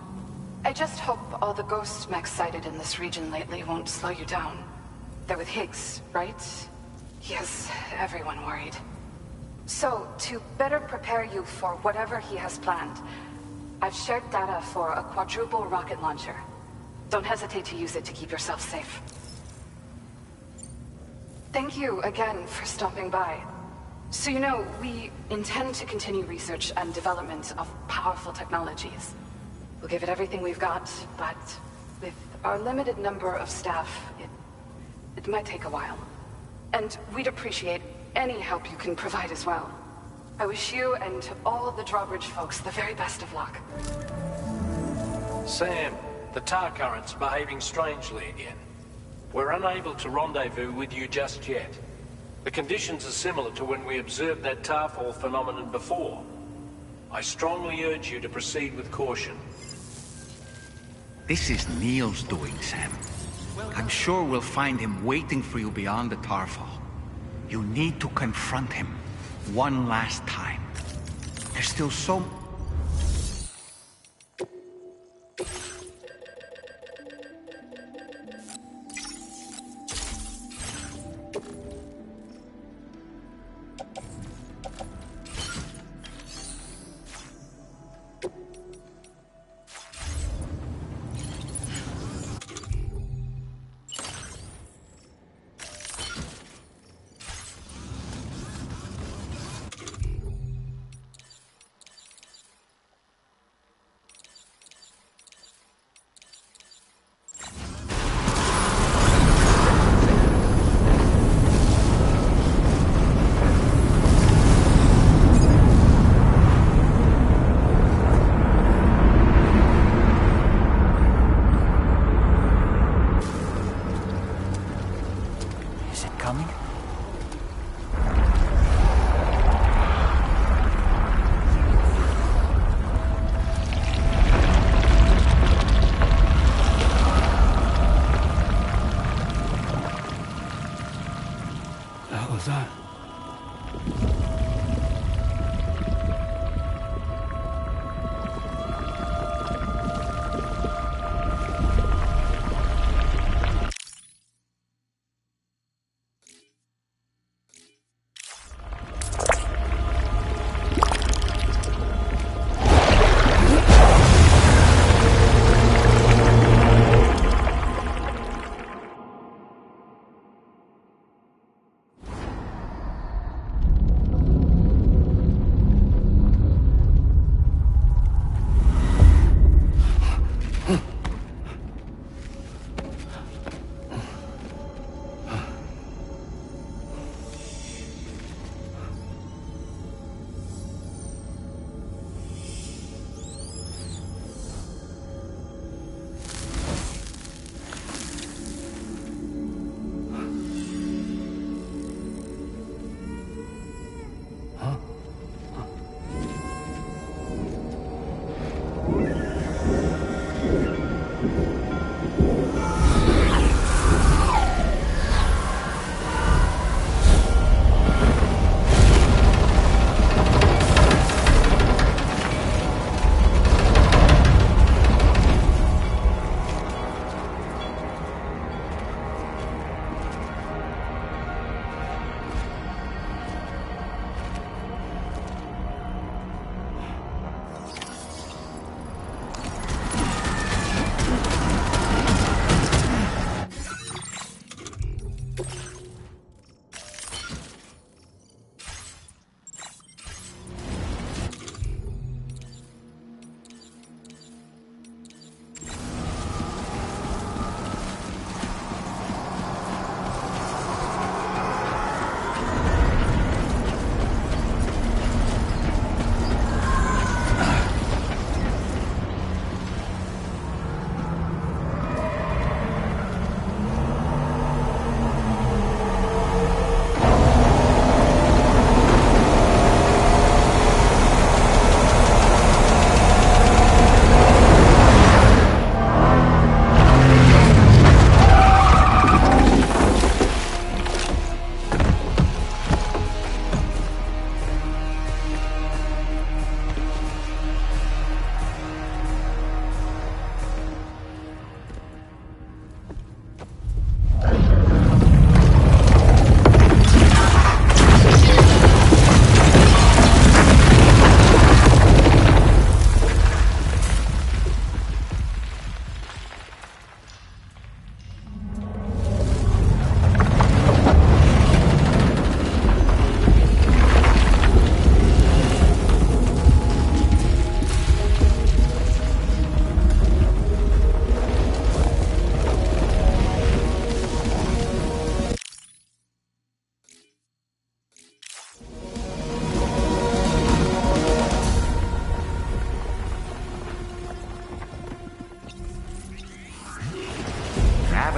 I just hope all the ghost mechs sighted in this region lately won't slow you down. They're with Higgs, right? He has everyone worried. So, to better prepare you for whatever he has planned, I've shared data for a quadruple rocket launcher. Don't hesitate to use it to keep yourself safe. Thank you again for stopping by. So you know, we intend to continue research and development of powerful technologies. We'll give it everything we've got, but with our limited number of staff, it might take a while. And we'd appreciate any help you can provide as well. I wish you and all the drawbridge folks the very best of luck. Sam, the tar current's behaving strangely again. We're unable to rendezvous with you just yet. The conditions are similar to when we observed that tarfall phenomenon before. I strongly urge you to proceed with caution. This is Neil's doing, Sam. I'm sure we'll find him waiting for you beyond the tarfall. You need to confront him one last time. There's still so...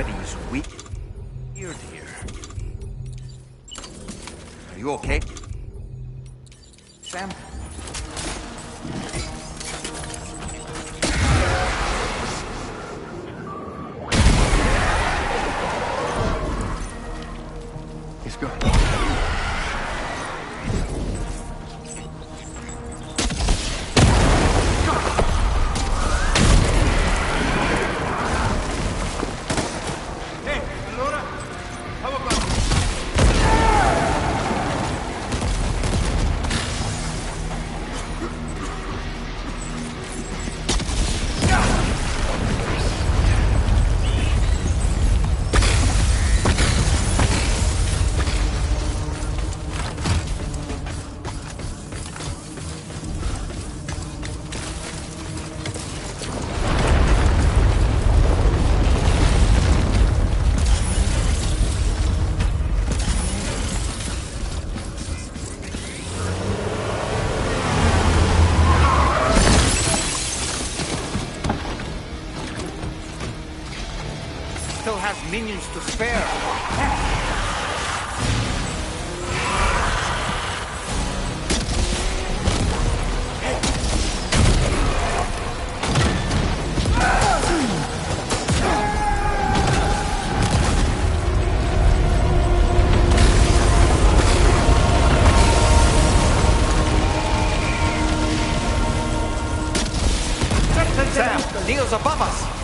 gravity's weird here. Are you okay, Sam? He's good. Still has minions to spare. Sam, Neil's above us.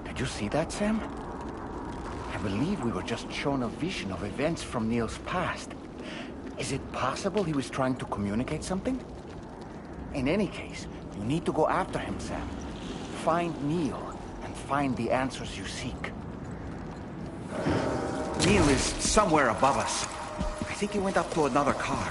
Did you see that, Sam? I believe we were just shown a vision of events from Neil's past. Is it possible he was trying to communicate something? In any case, you need to go after him, Sam. Find Neil, and find the answers you seek. Neil is somewhere above us. I think he went up to another car.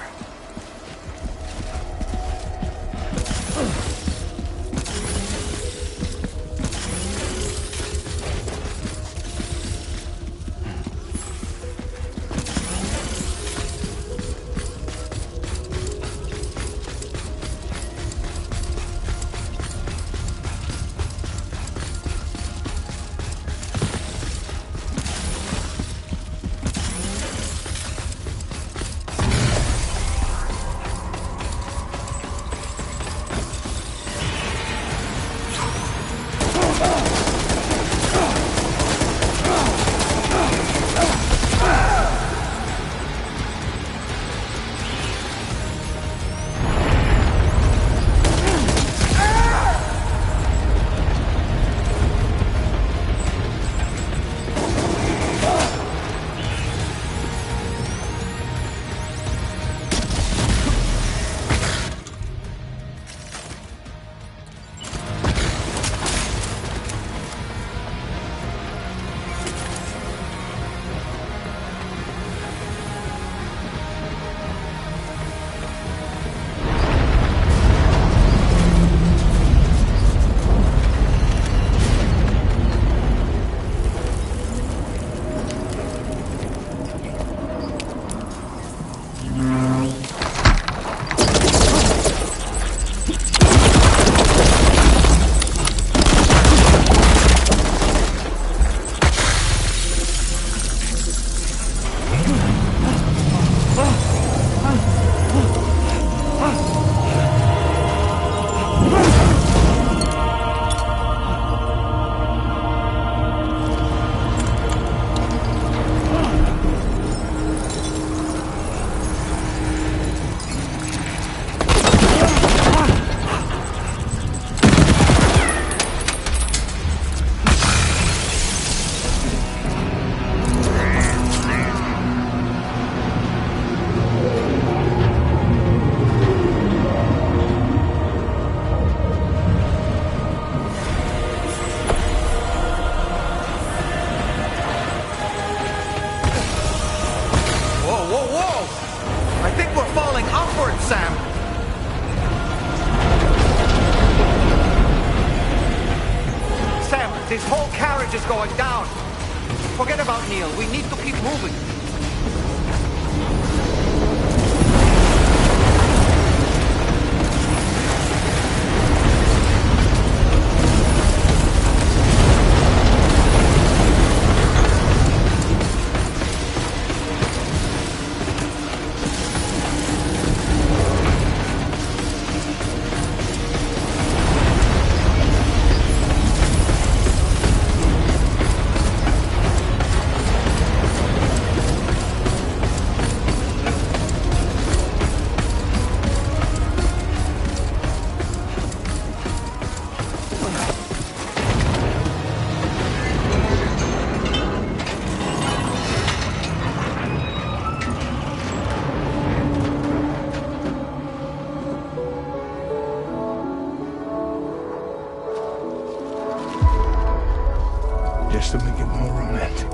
This whole carriage is going down. Forget about Neil. We need to keep moving. Just to make it more romantic.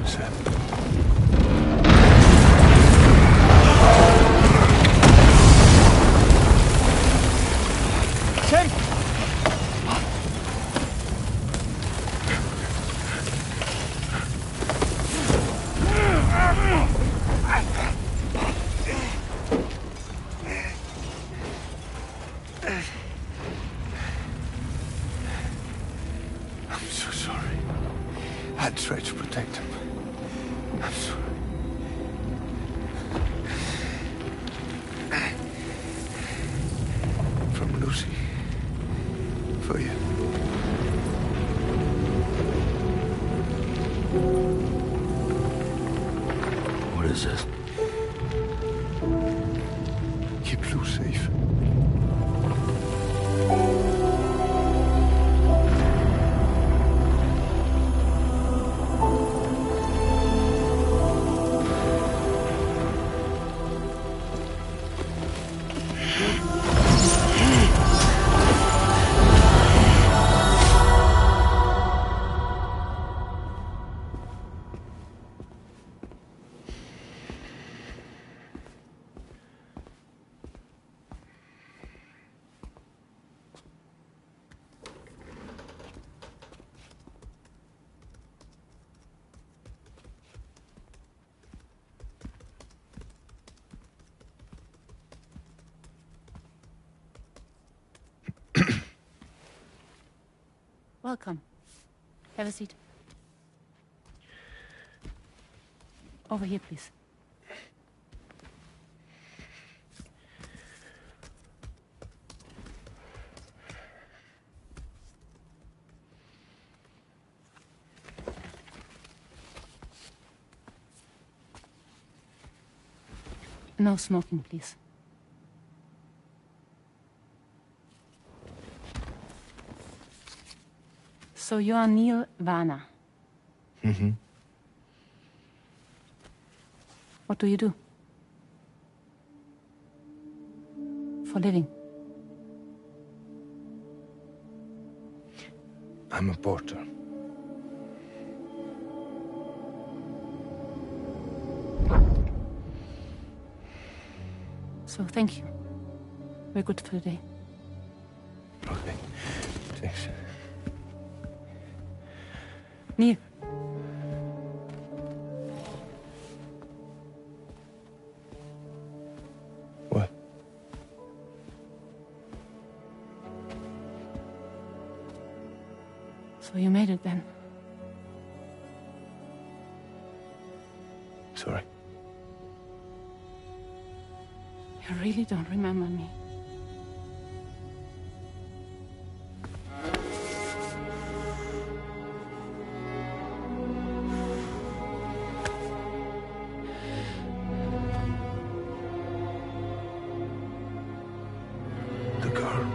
Sam. Sam! I'm so sorry. I tried to protect him. I'm sorry. From Lucy. For you. What is this? Keep Lou safe. Welcome. Have a seat. Over here, please. No smoking, please. So you are Neil Varner. Mm-hmm. What do you do? For a living? I'm a porter. So thank you. We're good for the day. Okay. Thanks. Neil. What? So you made it then? Sorry. You really don't remember me. The girl.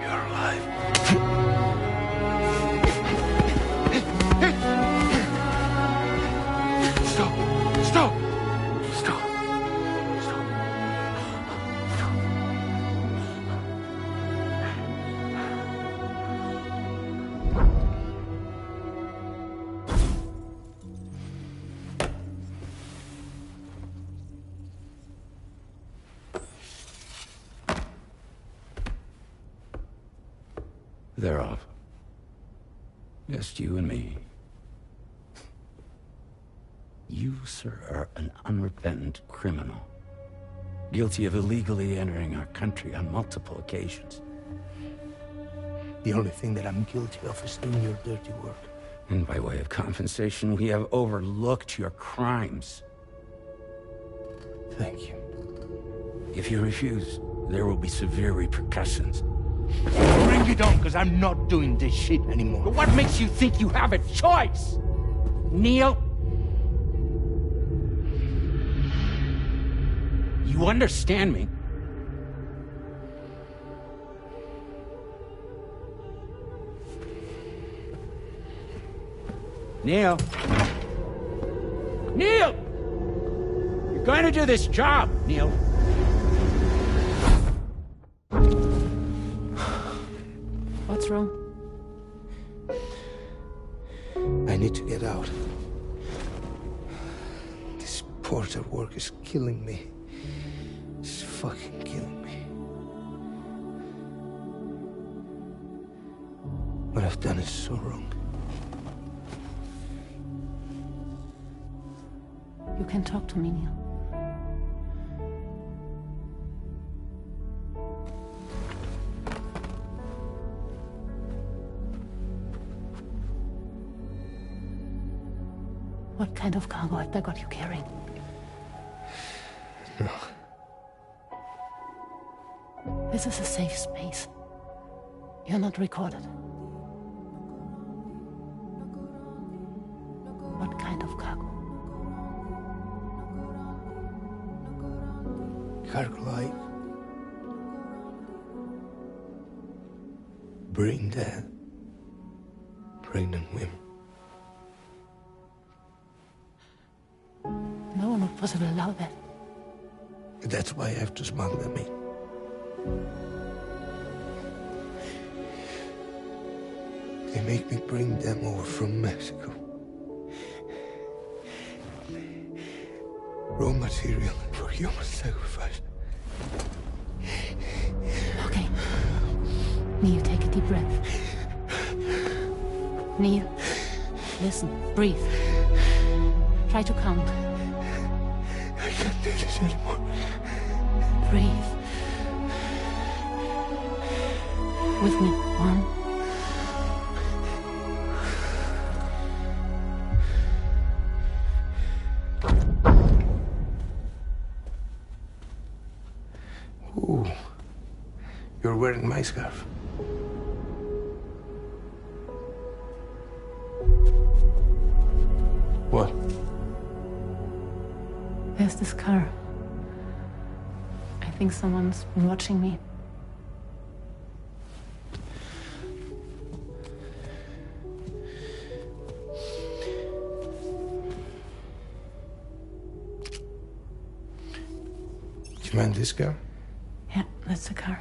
You're alive. Stop! Stop! Stop! Stop! They're off. Just you and me. You, sir, are an unrepentant criminal. Guilty of illegally entering our country on multiple occasions. The only thing that I'm guilty of is doing your dirty work. And by way of compensation, we have overlooked your crimes. Thank you. If you refuse, there will be severe repercussions. Bring it on, because I'm not doing this shit anymore. But what makes you think you have a choice? Neil? You understand me? Neil? Neil! You're going to do this job, Neil. What's wrong? need to get out. This porter work is killing me. It's fucking killing me. What I've done is so wrong. You can talk to me, Neil. What kind of cargo have they got you carrying? No. This is a safe space. You're not recorded. What kind of cargo? Cargo like brain dead, pregnant women. No one would possibly allow that. That's why I have to smuggle them in. They make me bring them over from Mexico. Raw material for human sacrifice. Okay. Neil, take a deep breath. Neil, listen, breathe. Try to count. I can't do this anymore. Breathe. With me. 1. Ooh, you're wearing my scarf. What? There's this car. I think someone's been watching me. Do you mind this car? Yeah, that's the car.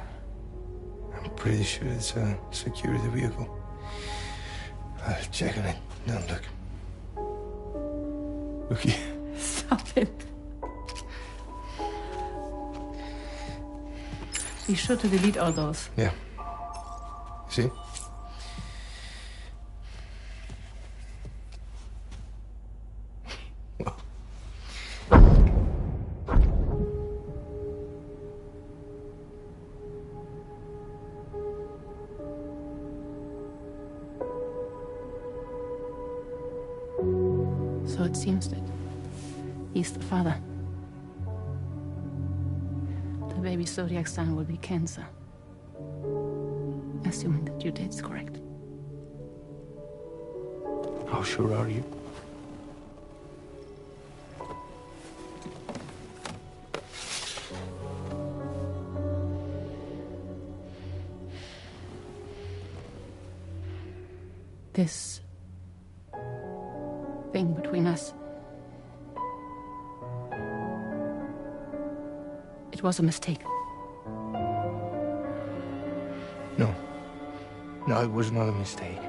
I'm pretty sure it's a security vehicle. I'll check on it. Now look. Look here. Stop it. Be sure to delete all those. Yeah. See? So it seems that he's the father. The baby zodiac sign will be Cancer. Assuming the due date's correct. How sure are you? This thing between us. It was a mistake. No. No, it was not a mistake.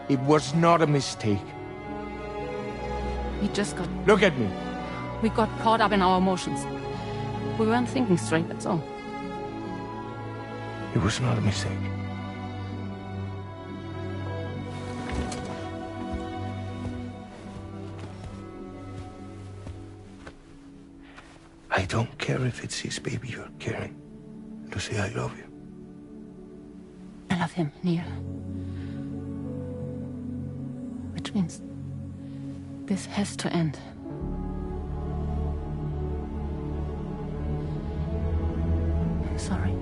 It was not a mistake. We just got... Look at me. We got caught up in our emotions. We weren't thinking straight, that's all. It was not a mistake. I don't care if it's his baby you're carrying. Lucy, I love you. I love him, Neil. Which means this has to end. I'm sorry.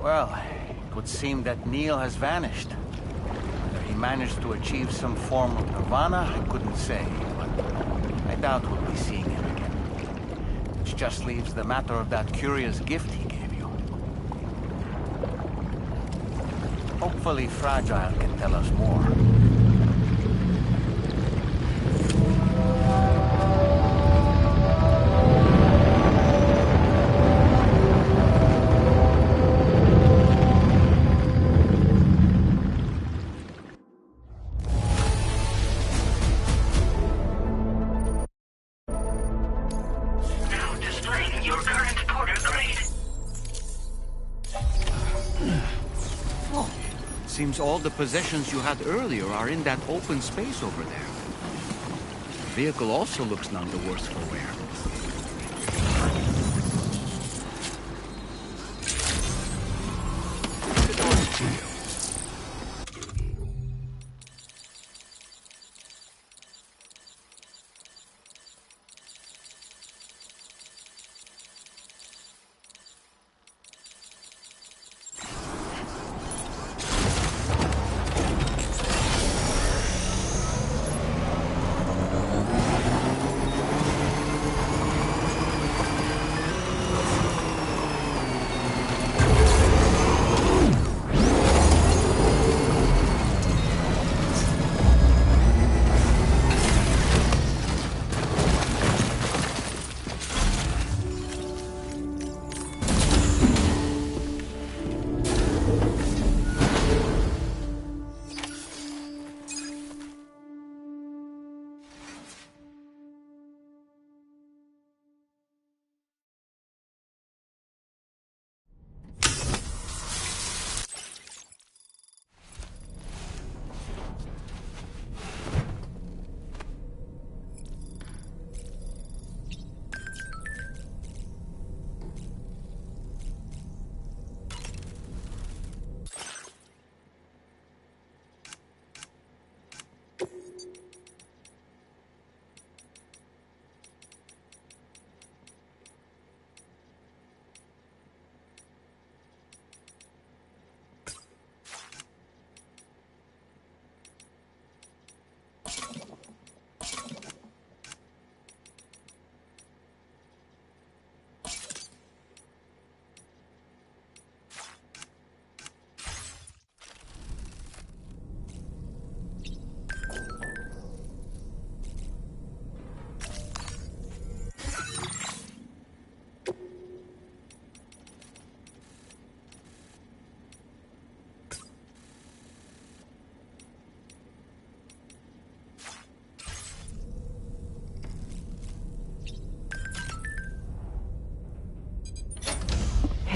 Well, it would seem that Neil has vanished. Whether he managed to achieve some form of nirvana, I couldn't say, but I doubt we'll be seeing him again. Which just leaves the matter of that curious gift he gave you. Hopefully Fragile can tell us more. Seems all the possessions you had earlier are in that open space over there. The vehicle also looks none the worse for wear.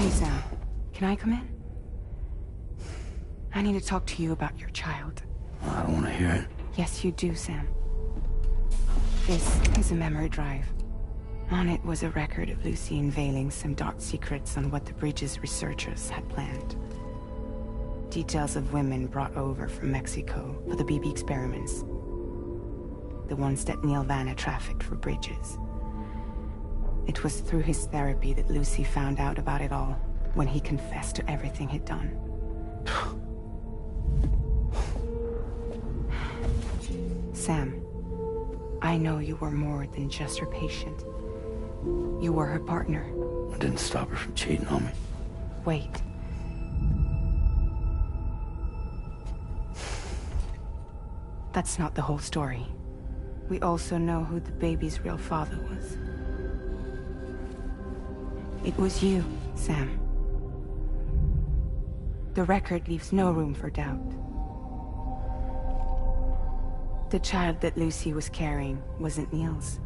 Hey, Sam. Can I come in? I need to talk to you about your child. I don't want to hear it. Yes, you do, Sam. This is a memory drive. On it was a record of Lucy unveiling some dark secrets on what the Bridges researchers had planned. Details of women brought over from Mexico for the BB experiments. The ones that Neil Vanna trafficked for Bridges. It was through his therapy that Lucy found out about it all, when he confessed to everything he'd done. Sam, I know you were more than just her patient. You were her partner. I didn't stop her from cheating on me. Wait. That's not the whole story. We also know who the baby's real father was. It was you, Sam. The record leaves no room for doubt. The child that Lucy was carrying wasn't Neil's.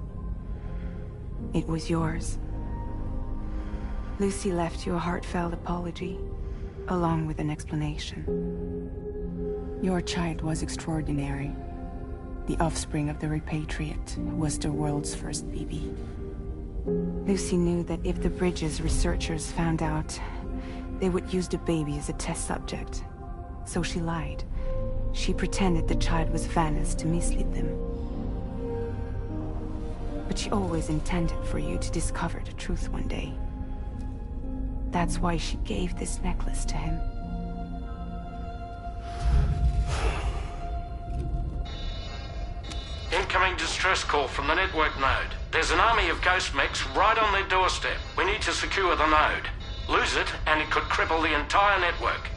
It was yours. Lucy left you a heartfelt apology, along with an explanation. Your child was extraordinary. The offspring of the repatriate who was the world's first BB. Lucy knew that if the Bridges researchers found out, they would use the baby as a test subject. So she lied. She pretended the child was Vanna's to mislead them. But she always intended for you to discover the truth one day. that's why she gave this necklace to him. Incoming distress call from the network node. There's an army of ghost mechs right on their doorstep. We need to secure the node. Lose it, and it could cripple the entire network.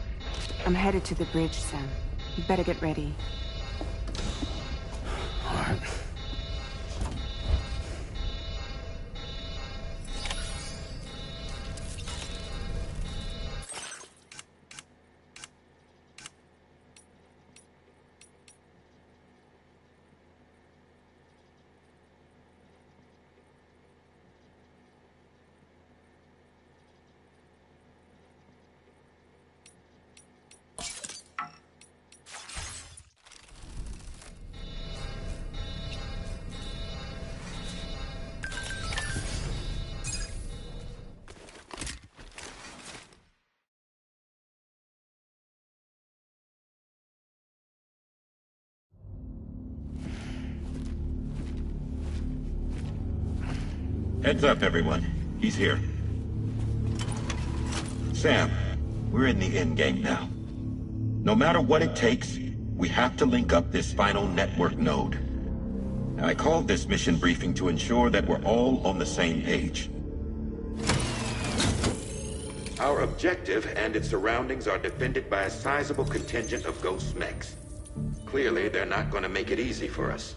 I'm headed to the bridge, Sam. You better get ready. All right. Heads up, everyone. He's here. Sam, we're in the endgame now. No matter what it takes, we have to link up this final network node. I called this mission briefing to ensure that we're all on the same page. Our objective and its surroundings are defended by a sizable contingent of ghost mechs. Clearly, they're not going to make it easy for us.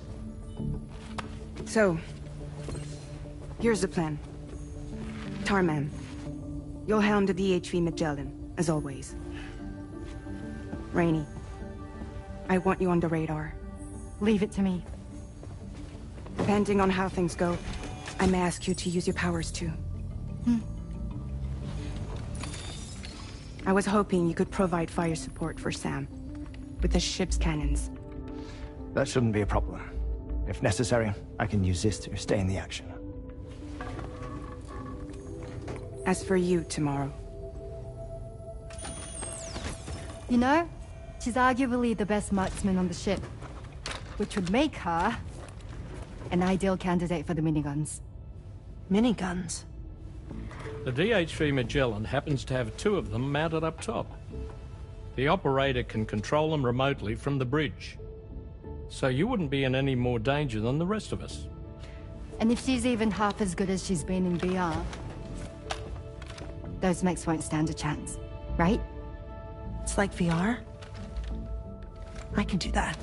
So, here's the plan. Tarman, you'll helm the DHV Magellan, as always. Rainey, I want you on the radar. Leave it to me. Depending on how things go, I may ask you to use your powers too. I was hoping you could provide fire support for Sam, with the ship's cannons. That shouldn't be a problem. If necessary, I can use this to stay in the action. As for you, tomorrow. You know, she's arguably the best marksman on the ship, which would make her an ideal candidate for the miniguns. Miniguns? The DHV Magellan happens to have 2 of them mounted up top. The operator can control them remotely from the bridge. So you wouldn't be in any more danger than the rest of us. And if she's even half as good as she's been in VR, those mechs won't stand a chance, right? It's like VR? I can do that.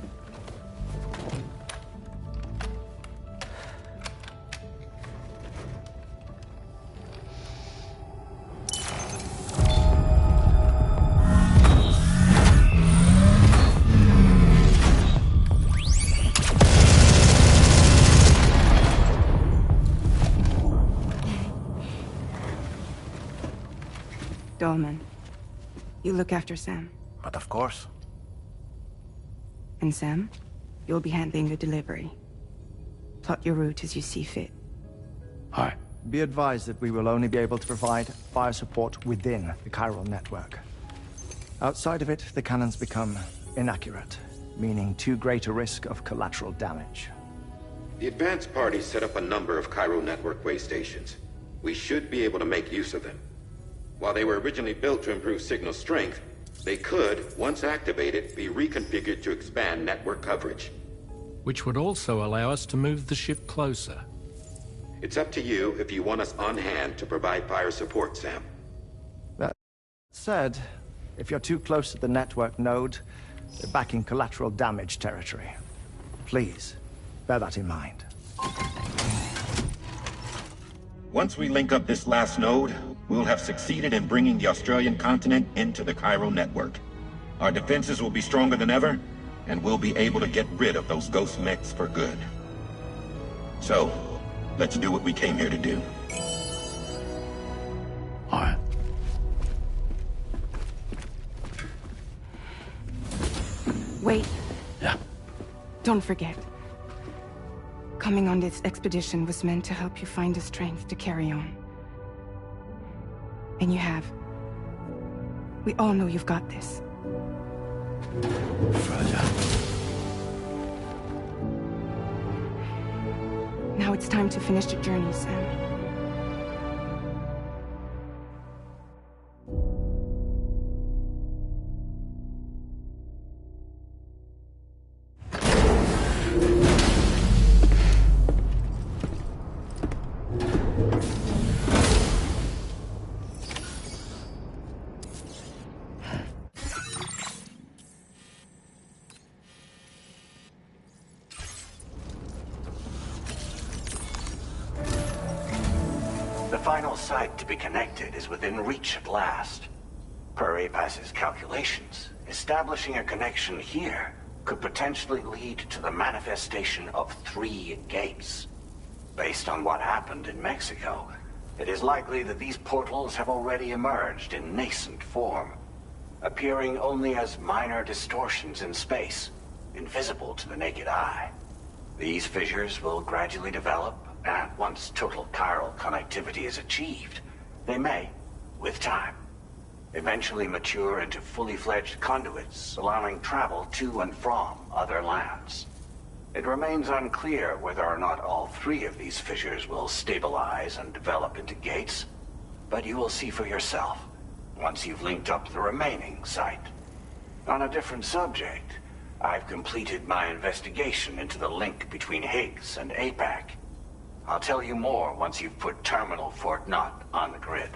Dolman, you look after Sam. But of course. And Sam, you'll be handling the delivery. Plot your route as you see fit. All right. Be advised that we will only be able to provide fire support within the chiral network. Outside of it, the cannons become inaccurate, meaning too great a risk of collateral damage. The advanced party set up a number of chiral network way stations. We should be able to make use of them. While they were originally built to improve signal strength, they could, once activated, be reconfigured to expand network coverage. Which would also allow us to move the ship closer. It's up to you if you want us on hand to provide fire support, Sam. That said, if you're too close to the network node, you're back in collateral damage territory. Please, bear that in mind. Once we link up this last node, we'll have succeeded in bringing the Australian continent into the chiral network. Our defenses will be stronger than ever, and we'll be able to get rid of those ghost mechs for good. So, let's do what we came here to do. All right. Wait. Yeah. Don't forget. Coming on this expedition was meant to help you find the strength to carry on. And you have. We all know you've got this. Now it's time to finish the journey, Sam. final site to be connected is within reach at last. Per APAS's calculations, establishing a connection here could potentially lead to the manifestation of 3 gates. Based on what happened in Mexico, it is likely that these portals have already emerged in nascent form, appearing only as minor distortions in space, invisible to the naked eye. These fissures will gradually develop, and once total chiral connectivity is achieved, they may, with time, eventually mature into fully fledged conduits, allowing travel to and from other lands. It remains unclear whether or not all 3 of these fissures will stabilize and develop into gates, but you will see for yourself once you've linked up the remaining site. On a different subject, I've completed my investigation into the link between Higgs and APAC. I'll tell you more once you've put Terminal Fort Knott on the grid.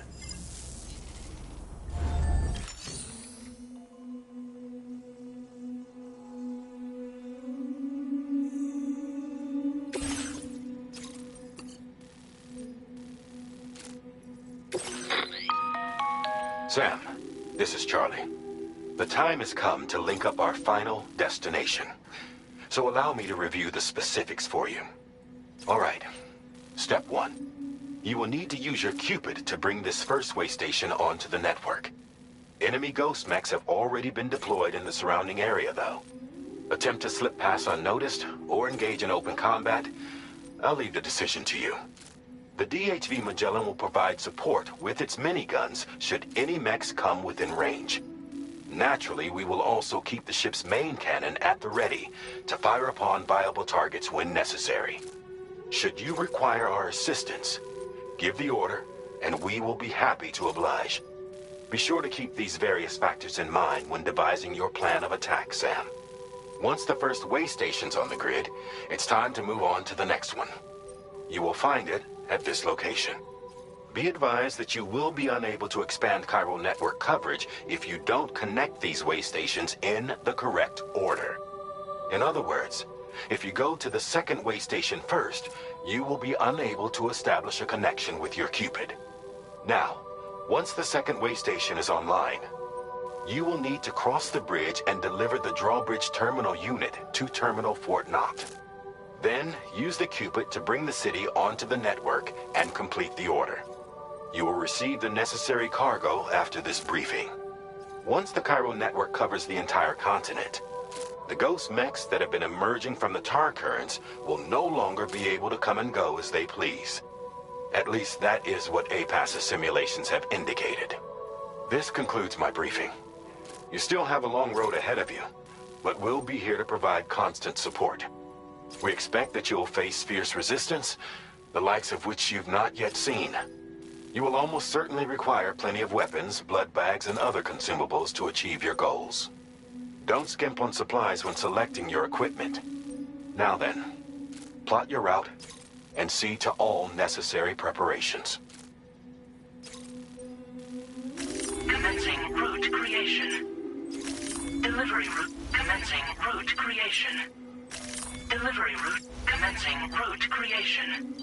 Sam, this is Charlie. The time has come to link up our final destination. So allow me to review the specifics for you. All right. Step 1. You will need to use your Cupid to bring this first way station onto the network. Enemy ghost mechs have already been deployed in the surrounding area, though. Attempt to slip past unnoticed or engage in open combat, I'll leave the decision to you. The DHV Magellan will provide support with its miniguns should any mechs come within range. Naturally, we will also keep the ship's main cannon at the ready to fire upon viable targets when necessary. Should you require our assistance, give the order, and we will be happy to oblige. Be sure to keep these various factors in mind when devising your plan of attack, Sam. Once the first way station's on the grid, it's time to move on to the next one. You will find it at this location. Be advised that you will be unable to expand chiral network coverage if you don't connect these way stations in the correct order. In other words, if you go to the second way station first, you will be unable to establish a connection with your Cupid. Now, once the second way station is online, you will need to cross the bridge and deliver the drawbridge terminal unit to Terminal Fort Knott. Then, use the Cupid to bring the city onto the network and complete the order. You will receive the necessary cargo after this briefing. Once the chiral network covers the entire continent, the ghost mechs that have been emerging from the tar currents will no longer be able to come and go as they please. At least that is what APAS's simulations have indicated. This concludes my briefing. You still have a long road ahead of you, but we'll be here to provide constant support. We expect that you'll face fierce resistance, the likes of which you've not yet seen. You will almost certainly require plenty of weapons, blood bags, and other consumables to achieve your goals. Don't skimp on supplies when selecting your equipment. Now then, plot your route and see to all necessary preparations. Commencing route creation. Delivery route commencing route creation. Delivery route commencing route creation.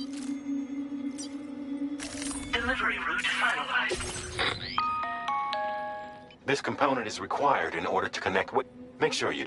Delivery route finalized. This component is required in order to connect with... Make sure you...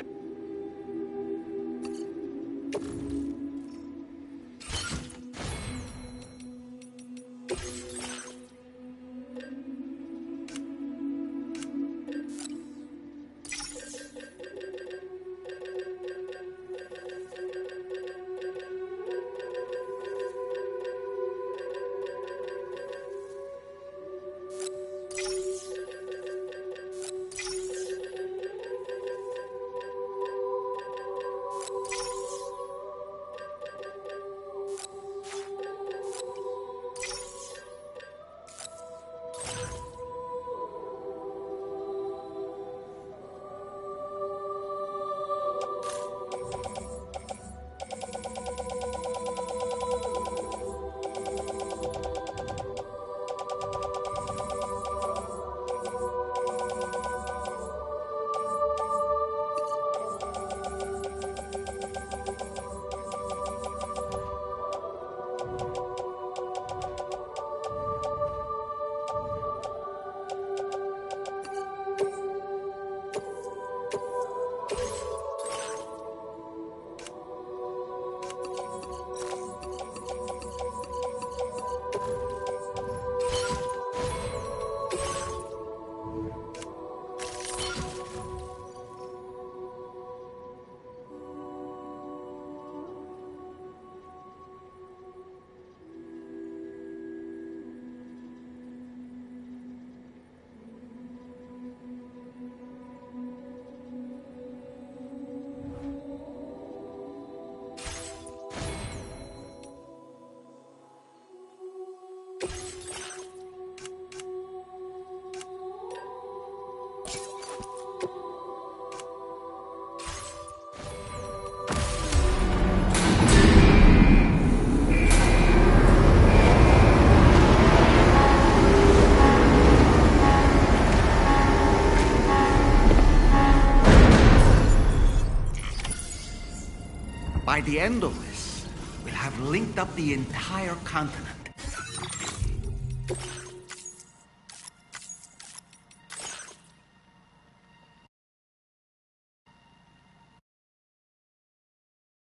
By the end of this, we'll have linked up the entire continent.